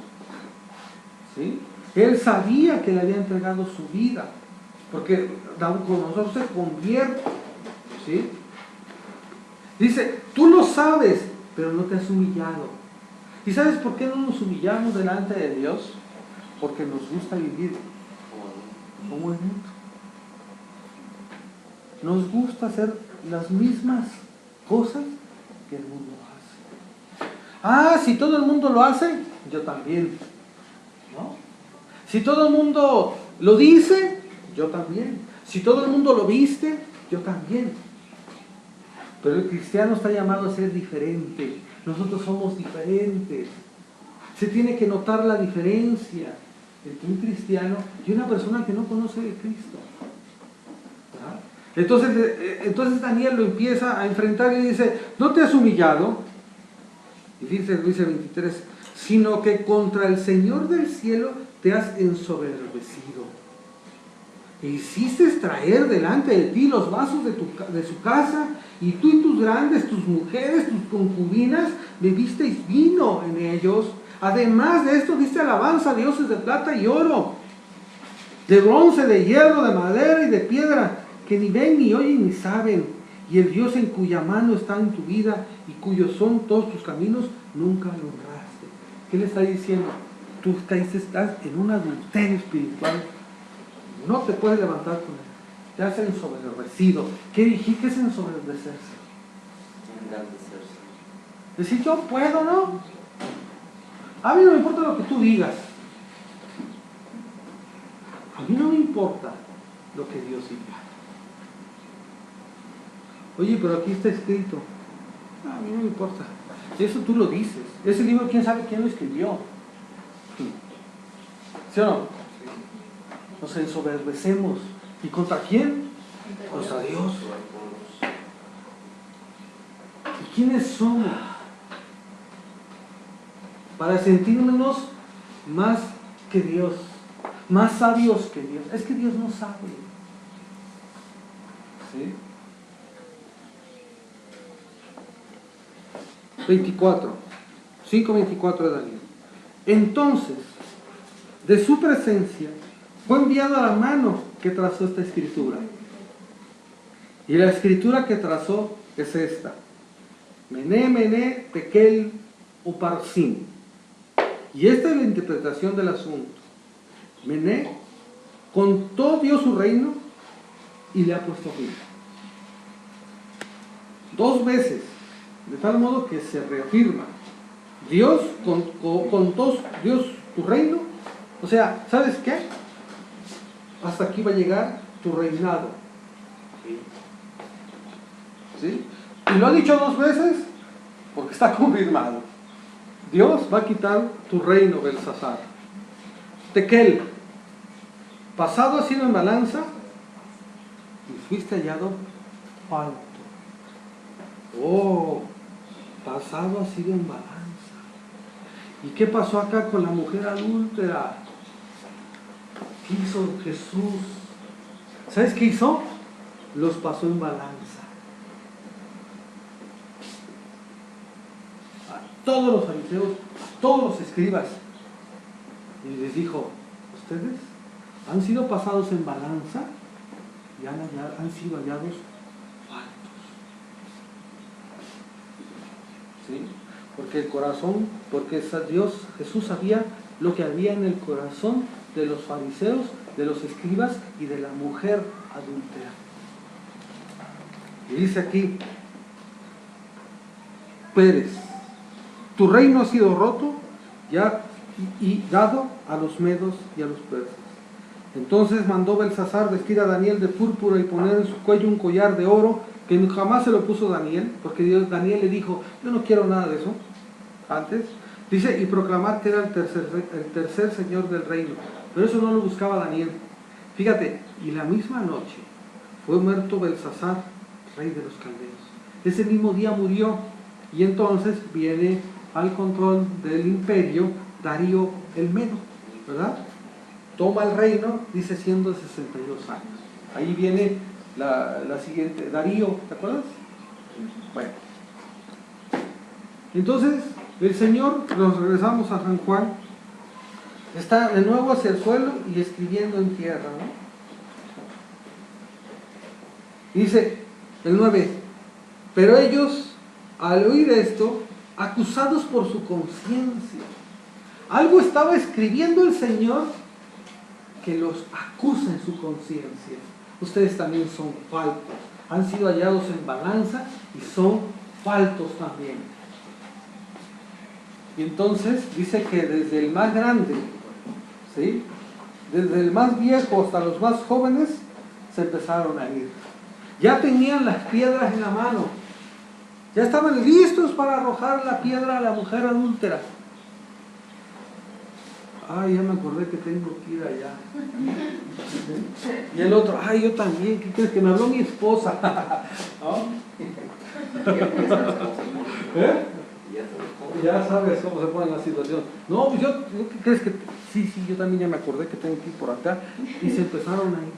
¿sí? Él sabía que le había entregado su vida, porque Nabucodonosor se convierte, ¿sí? Dice, tú lo sabes, pero no te has humillado. ¿Y sabes por qué no nos humillamos delante de Dios? Porque nos gusta vivir como el mundo. Nos gusta hacer las mismas cosas que el mundo hace. Ah, si todo el mundo lo hace, yo también, ¿no? Si todo el mundo lo dice, yo también. Si todo el mundo lo viste, yo también. Pero el cristiano está llamado a ser diferente. Nosotros somos diferentes. Se tiene que notar la diferencia entre un cristiano y una persona que no conoce de Cristo. ¿verdad? Entonces Daniel lo empieza a enfrentar y dice, no te has humillado, y dice 23, sino que contra el Señor del cielo te has ensoberbecido. E hiciste traer delante de ti los vasos de su casa, y tú y tus grandes, tus mujeres, tus concubinas, bebisteis vino en ellos. Además de esto, diste alabanza a dioses de plata y oro, de bronce, de hierro, de madera y de piedra, que ni ven, ni oyen, ni saben. Y el Dios en cuya mano está en tu vida y cuyos son todos tus caminos, nunca lo honraste. ¿Qué le está diciendo? Tú estás en un adulterio espiritual. No te puedes levantar con él. Te has ensoberbecido. ¿Qué es ensoberbecerse? Engrandecerse. Decir, yo puedo, ¿no? A mí no me importa lo que tú digas. A mí no me importa lo que Dios diga. Oye, pero aquí está escrito. A mí no me importa. Eso tú lo dices. Ese libro, quién sabe quién lo escribió. ¿Sí o no? Nos ensoberbecemos. ¿Y contra quién? Contra Dios. ¿Y quiénes somos? Para sentirnos más que Dios, más sabios que Dios. Es que Dios no sabe. ¿Sí? 5:24 de Daniel. Entonces, de su presencia fue enviada la mano que trazó esta escritura. Y la escritura que trazó es esta: Mené, Mené, Tekel, Uparsin. Y esta es la interpretación del asunto. Mené contó Dios su reino y le ha puesto fin. 2 veces, de tal modo que se reafirma. Dios contó Dios tu reino. O sea, ¿sabes qué? Hasta aquí va a llegar tu reinado. ¿Sí? Y lo ha dicho 2 veces porque está confirmado. Dios va a quitar tu reino, Belsasar. Tekel, pasado ha sido en balanza y fuiste hallado falto. Oh, pasado ha sido en balanza. ¿Y qué pasó acá con la mujer adúltera? ¿Qué hizo Jesús? ¿Sabes qué hizo? Los pasó en balanza. A todos los fariseos, a todos los escribas. Y les dijo, ustedes han sido pasados en balanza y han sido hallados faltos. ¿Sí? Porque el corazón, porque Jesús sabía lo que había en el corazón de los fariseos, de los escribas y de la mujer adúltera. Y dice aquí, Pérez, tu reino ha sido roto ya y dado a los medos y a los persas. Entonces mandó Belsasar vestir a Daniel de púrpura y poner en su cuello un collar de oro que jamás se lo puso Daniel, porque Daniel le dijo, yo no quiero nada de eso. Antes, dice, y proclamar que era el tercer señor del reino. Pero eso no lo buscaba Daniel. Fíjate, y la misma noche, fue muerto Belsasar, rey de los caldeos. Ese mismo día murió, y entonces viene al control del imperio Darío el Medo, ¿verdad? Toma el reino, dice, siendo de 62 años. Ahí viene la siguiente, Darío, ¿te acuerdas? Bueno. Entonces, el Señor, nos regresamos a San Juan, está de nuevo hacia el suelo y escribiendo en tierra, ¿no? Dice el 9, pero ellos, al oír esto, acusados por su conciencia, algo estaba escribiendo el Señor que los acusa en su conciencia. Ustedes también son faltos, han sido hallados en balanza y son faltos también. Y entonces dice que desde el más grande, ¿sí?, desde el más viejo hasta los más jóvenes, se empezaron a ir. Ya tenían las piedras en la mano, ya estaban listos para arrojar la piedra a la mujer adúltera. Ay, ya me acordé que tengo que ir allá. Y el otro, ay, yo también, ¿qué crees? Que me habló mi esposa. ¿No? ¿Eh? Ya sabes cómo se pone la situación. No, pues yo, ¿qué crees que? Sí, yo también ya me acordé que tengo que ir por acá. Y se empezaron a ir.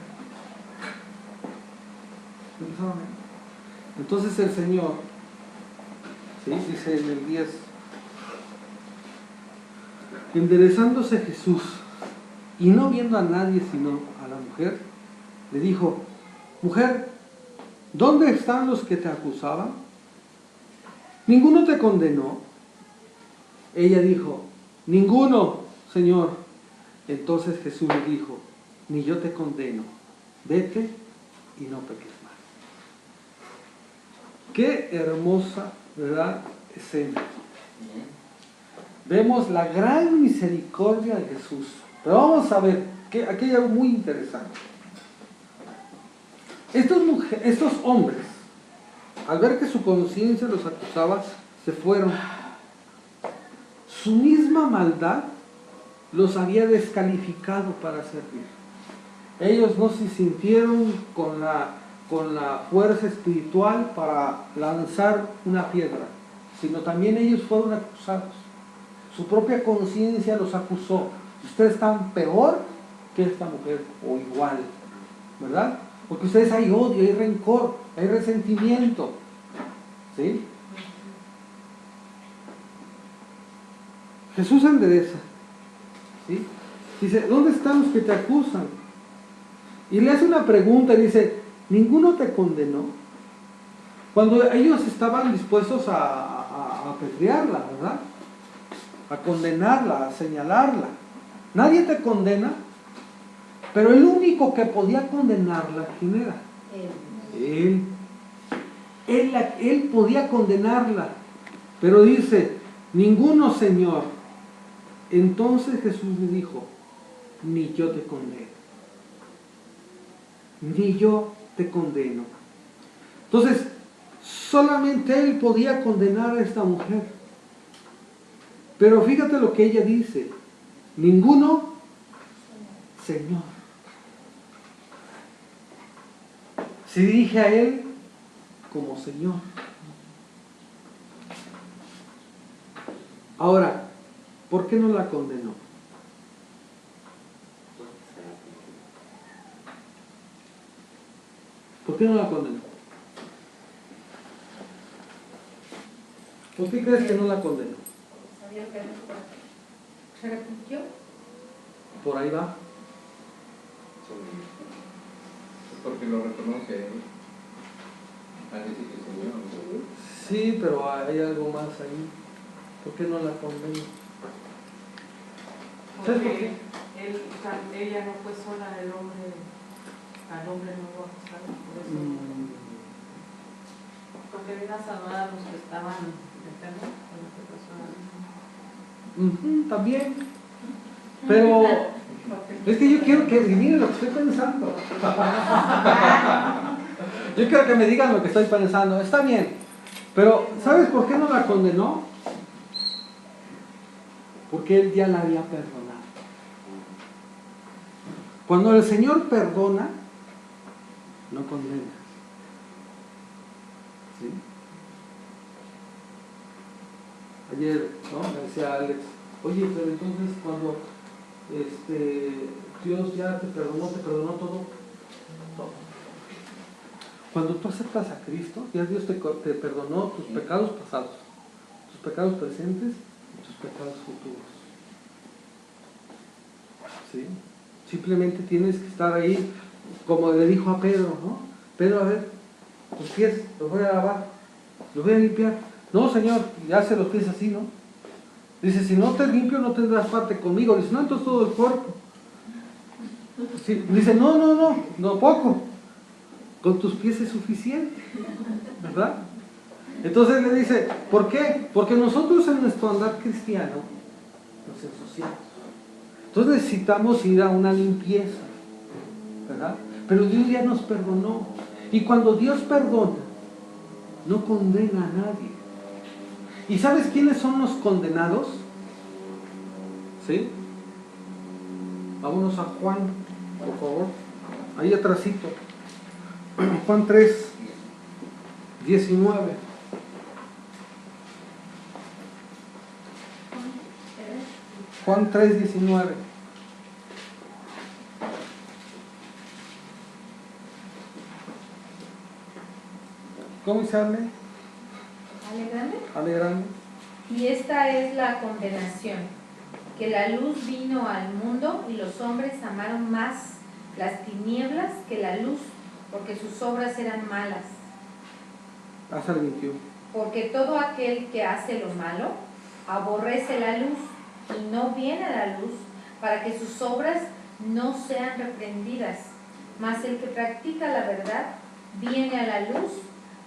Entonces el Señor, ¿sí?, dice en el 10, enderezándose Jesús y no viendo a nadie sino a la mujer, le dijo, mujer, ¿dónde están los que te acusaban? ¿Ninguno te condenó? Ella dijo, ninguno, Señor. Entonces Jesús le dijo, ni yo te condeno, vete y no peques más. Qué hermosa, ¿verdad?, escena. Vemos la gran misericordia de Jesús. Pero vamos a ver, que aquí hay algo muy interesante. Estos hombres, al ver que su conciencia los acusaba, se fueron. Su misma maldad los había descalificado para servir. Ellos no se sintieron con la fuerza espiritual para lanzar una piedra, sino también ellos fueron acusados. Su propia conciencia los acusó. Ustedes están peor que esta mujer, o igual, ¿verdad? Porque ustedes hay odio, hay rencor, hay resentimiento, ¿sí? Jesús endereza, ¿sí? Dice, ¿dónde están los que te acusan? Y le hace una pregunta y dice, ¿ninguno te condenó? Cuando ellos estaban dispuestos a apedrearla, ¿verdad?, a condenarla, a señalarla. Nadie te condena, pero el único que podía condenarla, ¿quién era? Él. Él podía condenarla, pero dice, ninguno, Señor. Entonces Jesús le dijo, ni yo te condeno. Ni yo te condeno. Entonces, solamente Él podía condenar a esta mujer. Pero fíjate lo que ella dice, ninguno, Señor. Se dirige a Él como Señor. Ahora, ¿por qué no la condenó? ¿Por qué no la condenó? ¿Por qué crees que no la condenó? ¿Se arrepintió? Por ahí va. Porque lo reconoce él. Al decir que Señor. Sí, pero hay algo más ahí. ¿Por qué no la condenó? ¿Sabes por qué? Ella no fue sola, al hombre no lo acusaron, por eso. Porque vino a salvar a los que estaban enfermos con esta persona. También. Pero es que yo quiero que adivinen lo que estoy pensando. Yo quiero que me digan lo que estoy pensando. Está bien. Pero ¿sabes por qué no la condenó? Porque Él ya la había perdonado. Cuando el Señor perdona, no condena. ¿Sí? Ayer, ¿no? Me decía Alex, oye, pero entonces cuando Dios ya te perdonó todo. Cuando tú aceptas a Cristo, ya Dios te perdonó tus pecados pasados, tus pecados presentes y tus pecados futuros. ¿Sí? Simplemente tienes que estar ahí, como le dijo a Pedro, ¿no? Pedro, a ver, tus pies los voy a lavar, los voy a limpiar. No, Señor, y hace los pies así, ¿no? Dice, si no te limpio no tendrás parte conmigo. Dice, no, entonces todo el cuerpo. Sí. Dice, no poco. Con tus pies es suficiente, ¿verdad? Entonces le dice, ¿por qué? Porque nosotros en nuestro andar cristiano nos ensuciamos. Entonces necesitamos ir a una limpieza, ¿verdad? Pero Dios ya nos perdonó. Y cuando Dios perdona, no condena a nadie. ¿Y sabes quiénes son los condenados? ¿Sí? Vámonos a Juan, por favor. Ahí atrásito. Juan 3, 19. Juan 3, 19. ¿Cómo se habla? Alegrando. Y esta es la condenación, que la luz vino al mundo y los hombres amaron más las tinieblas que la luz, porque sus obras eran malas. Hasta el 21. Porque todo aquel que hace lo malo aborrece la luz y no viene a la luz para que sus obras no sean reprendidas. Mas el que practica la verdad viene a la luz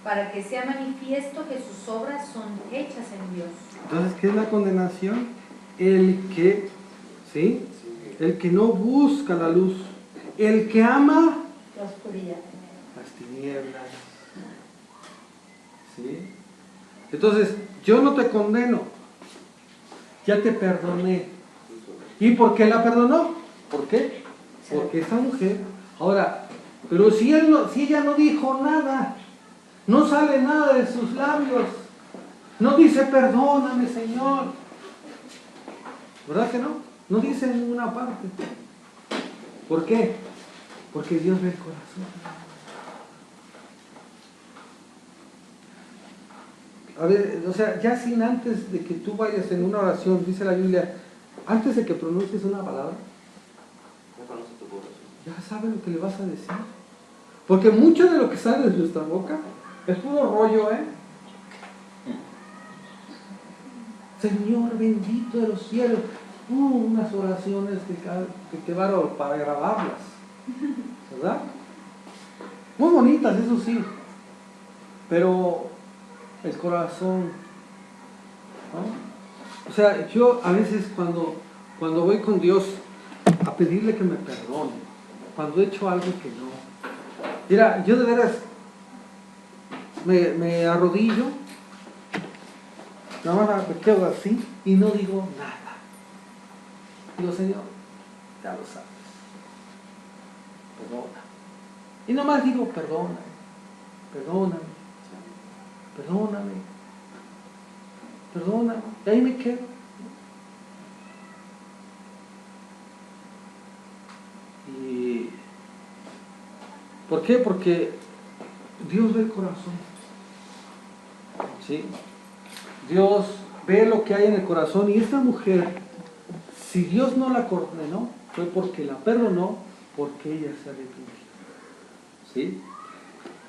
para que sea manifiesto que sus obras son hechas en Dios. Entonces, ¿qué es la condenación? El que, ¿sí? El que no busca la luz, el que ama La oscuridad. las tinieblas. ¿Sí? Entonces, yo no te condeno, ya te perdoné. ¿Y por qué la perdonó? ¿Por qué? Porque esa mujer, ahora, pero si ella no dijo nada, no sale nada de sus labios, no dice perdóname, Señor, ¿verdad que no? No dice en ninguna parte. ¿Por qué? Porque Dios ve el corazón. A ver, o sea, ya sin antes de que tú vayas en una oración, dice la Biblia, antes de que pronuncies una palabra, ya sabes lo que le vas a decir. Porque mucho de lo que sale de nuestra boca es puro rollo, ¿eh? Señor bendito de los cielos. Unas oraciones que bárbaro para grabarlas, ¿verdad? Muy bonitas, eso sí, pero el corazón, ¿no? O sea, yo a veces cuando voy con Dios a pedirle que me perdone, cuando he hecho algo que no, mira, yo de veras me arrodillo, nada más me quedo así y no digo nada. Digo, Señor, ya lo sabes, perdona. Y nomás digo, perdóname, perdóname, perdóname, perdóname. Y ahí me quedo. ¿Y por qué? Porque Dios ve el corazón. ¿Sí? Dios ve lo que hay en el corazón. Y esta mujer, si Dios no la condenó, fue porque la perdonó, porque ella se arrepintió. ¿Sí?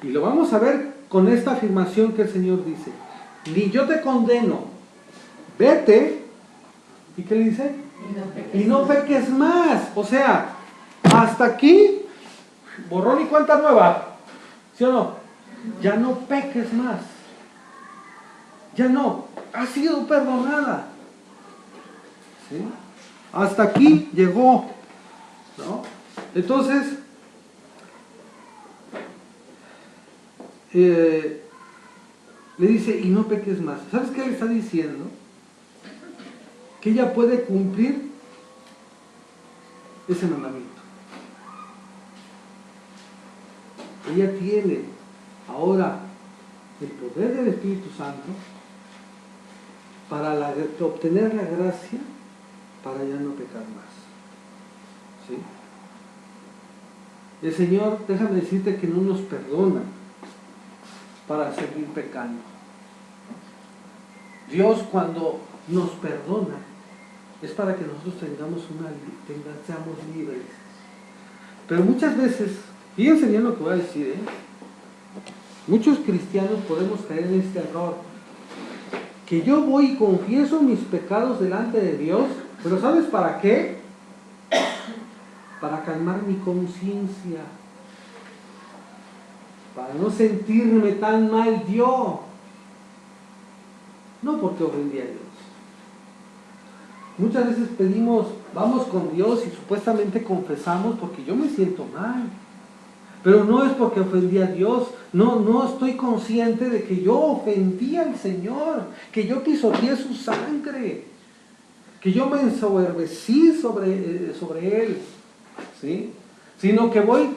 Y lo vamos a ver con esta afirmación que el Señor dice: ni yo te condeno, vete. ¿Y qué le dice? Y no peques más. O sea, hasta aquí, borrón y cuenta nueva. ¿Sí o no? Ya no peques más. Ya no. Has sido perdonada. ¿Sí? Hasta aquí llegó, ¿no? Entonces, le dice, y no peques más. ¿Sabes qué le está diciendo? Que ella puede cumplir ese mandamiento. ella tiene ahora el poder del Espíritu Santo para obtener la gracia para ya no pecar más. ¿Sí? El Señor, déjame decirte que no nos perdona para seguir pecando. Dios, cuando nos perdona, es para que nosotros seamos libres. Pero muchas veces, fíjense bien lo que voy a decir, muchos cristianos podemos caer en este error. Que yo voy y confieso mis pecados delante de Dios, pero ¿sabes para qué? Para calmar mi conciencia, para no sentirme tan mal yo, no porque ofendí a Dios. Muchas veces vamos con Dios y supuestamente confesamos porque yo me siento mal, pero no es porque ofendí a Dios. No estoy consciente de que yo ofendí al Señor, que yo pisoteé su sangre, que yo me ensoberbecí sobre Él, ¿sí? Sino que voy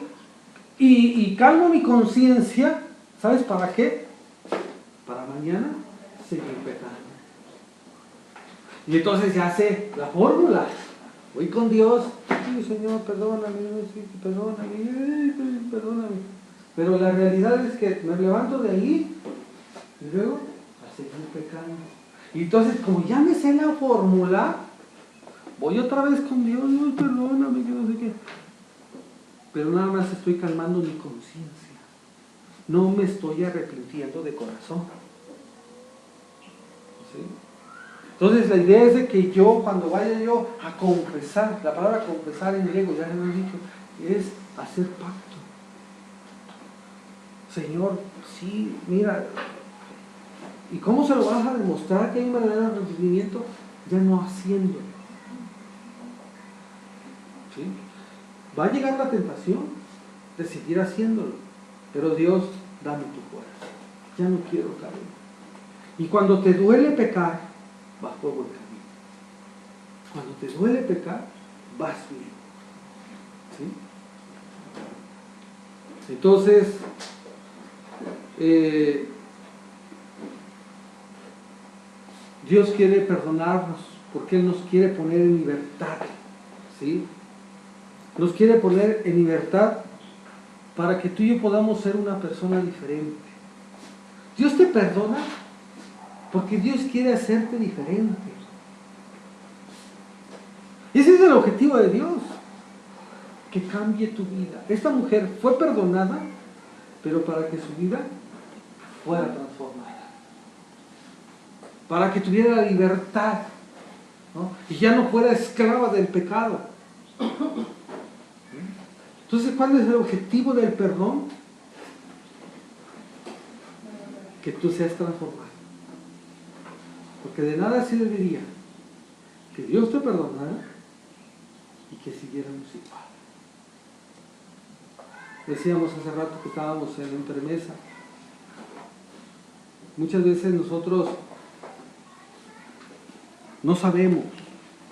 y calmo mi conciencia. ¿Sabes para qué? Para mañana seguir pecando. Y entonces ya sé la fórmula. Voy con Dios. Sí, Señor, perdóname, sí, perdóname. Pero la realidad es que me levanto de ahí y luego a seguir pecando. Y entonces, como ya me sé la fórmula, voy otra vez con Dios. No, perdóname, que no sé qué. Pero nada más estoy calmando mi conciencia. No me estoy arrepintiendo de corazón. ¿Sí? Entonces la idea es de que yo, cuando vaya yo a confesar, la palabra confesar en griego, ya lo he dicho, es hacer pacto. Señor, sí, mira, ¿y cómo se lo vas a demostrar que hay un verdadero arrepentimiento? Ya no haciéndolo. ¿Sí? Va a llegar la tentación de seguir haciéndolo, pero Dios, dame tu fuerza. Ya no quiero caer. Y cuando te duele pecar, vas por buen camino. Cuando te duele pecar, vas bien. ¿Sí? Entonces, Dios quiere perdonarnos porque Él nos quiere poner en libertad. ¿Sí? Nos quiere poner en libertad para que tú y yo podamos ser una persona diferente. Dios te perdona porque Dios quiere hacerte diferente. Ese es el objetivo de Dios, que cambie tu vida. Esta mujer fue perdonada, pero para que su vida fuera transformada, para que tuviera la libertad, ¿no? Y ya no fuera esclava del pecado. Entonces, ¿cuál es el objetivo del perdón? Que tú seas transformado. Porque de nada serviría que Dios te perdonara y que siguiéramos igual. Decíamos hace rato que estábamos en la entremesa. Muchas veces nosotros no sabemos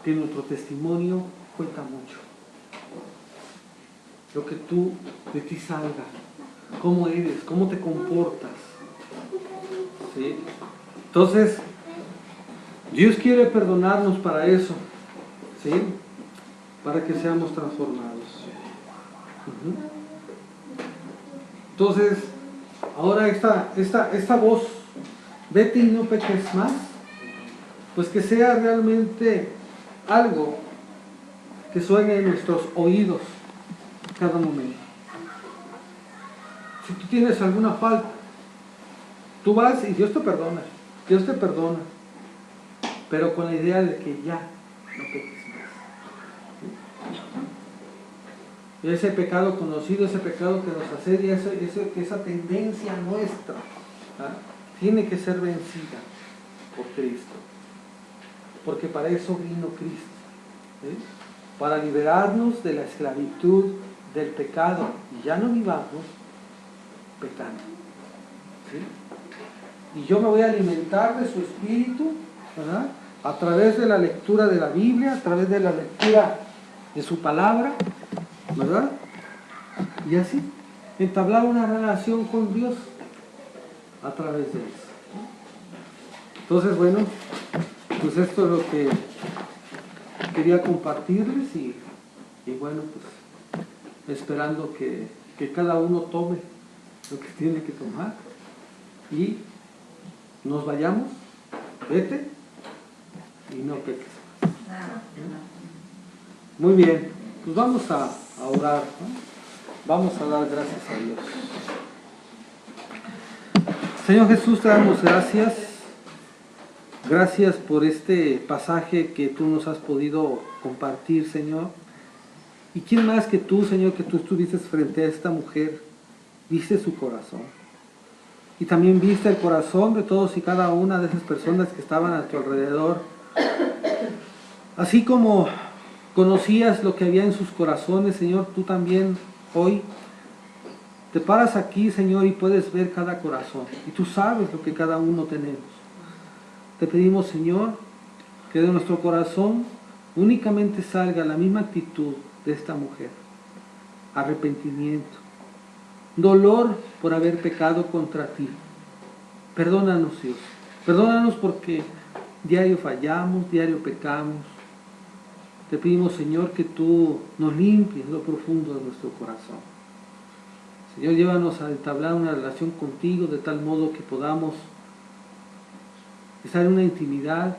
que nuestro testimonio cuenta mucho. Lo que de ti salga, cómo eres, cómo te comportas. ¿Sí? Entonces, Dios quiere perdonarnos para eso, ¿sí? Para que seamos transformados. Entonces, ahora esta voz, vete y no peques más, pues que sea realmente algo que suene en nuestros oídos cada momento. Si tú tienes alguna falta, tú vas y Dios te perdona, pero con la idea de que ya no peques más. Y ese pecado conocido, ese pecado que nos asedia, esa tendencia nuestra, tiene que ser vencida por Cristo. Porque para eso vino Cristo, ¿sí? Para liberarnos de la esclavitud del pecado y ya no vivamos pecando, ¿sí? Y yo me voy a alimentar de su espíritu, ¿verdad? A través de la lectura de la Biblia, a través de la lectura de su palabra, ¿verdad? Y así entablar una relación con Dios a través de eso. Entonces, bueno, pues esto es lo que quería compartirles y bueno, pues esperando que cada uno tome lo que tiene que tomar y nos vayamos, vete y no peques. Muy bien, pues vamos a orar, ¿no? Vamos a dar gracias a Dios. Señor Jesús, te damos gracias. Gracias por este pasaje que tú nos has podido compartir, Señor. ¿Y quién más que tú, Señor, que tú estuviste frente a esta mujer? Viste su corazón. Y también viste el corazón de todos y cada una de esas personas que estaban a tu alrededor. Así como conocías lo que había en sus corazones, Señor, tú también hoy te paras aquí, Señor, y puedes ver cada corazón. Y tú sabes lo que cada uno tenemos. Te pedimos, Señor, que de nuestro corazón únicamente salga la misma actitud de esta mujer. Arrepentimiento. Dolor por haber pecado contra ti. Perdónanos, Dios. Perdónanos porque diario fallamos, diario pecamos. Te pedimos, Señor, que tú nos limpies lo profundo de nuestro corazón. Señor, llévanos a entablar una relación contigo de tal modo que podamos estar en una intimidad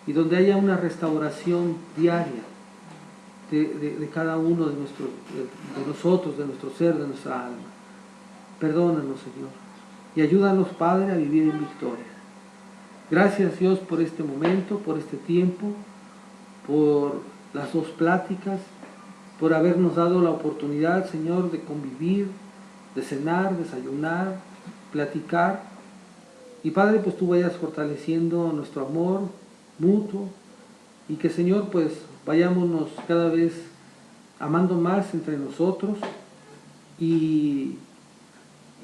y donde haya una restauración diaria de cada uno de nosotros, de nuestro ser, de nuestra alma. Perdónanos, Señor, y ayúdanos, Padre, a vivir en victoria. Gracias, Dios, por este momento, por este tiempo, por las dos pláticas, por habernos dado la oportunidad, Señor, de convivir, de cenar, desayunar, platicar. Y Padre, pues tú vayas fortaleciendo nuestro amor mutuo y que, Señor, pues vayámonos cada vez amando más entre nosotros y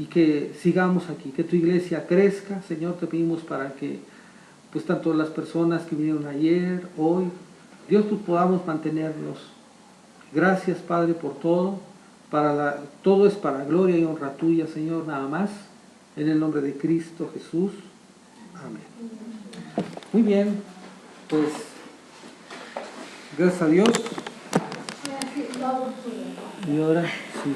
que sigamos aquí, que tu iglesia crezca. Señor, te pedimos para que pues tanto las personas que vinieron ayer, hoy, Dios, pues podamos mantenernos. Gracias, Padre, por todo. Todo es para gloria y honra tuya, Señor, nada más. En el nombre de Cristo Jesús. Amén. Muy bien, pues gracias a Dios. Y ahora sí.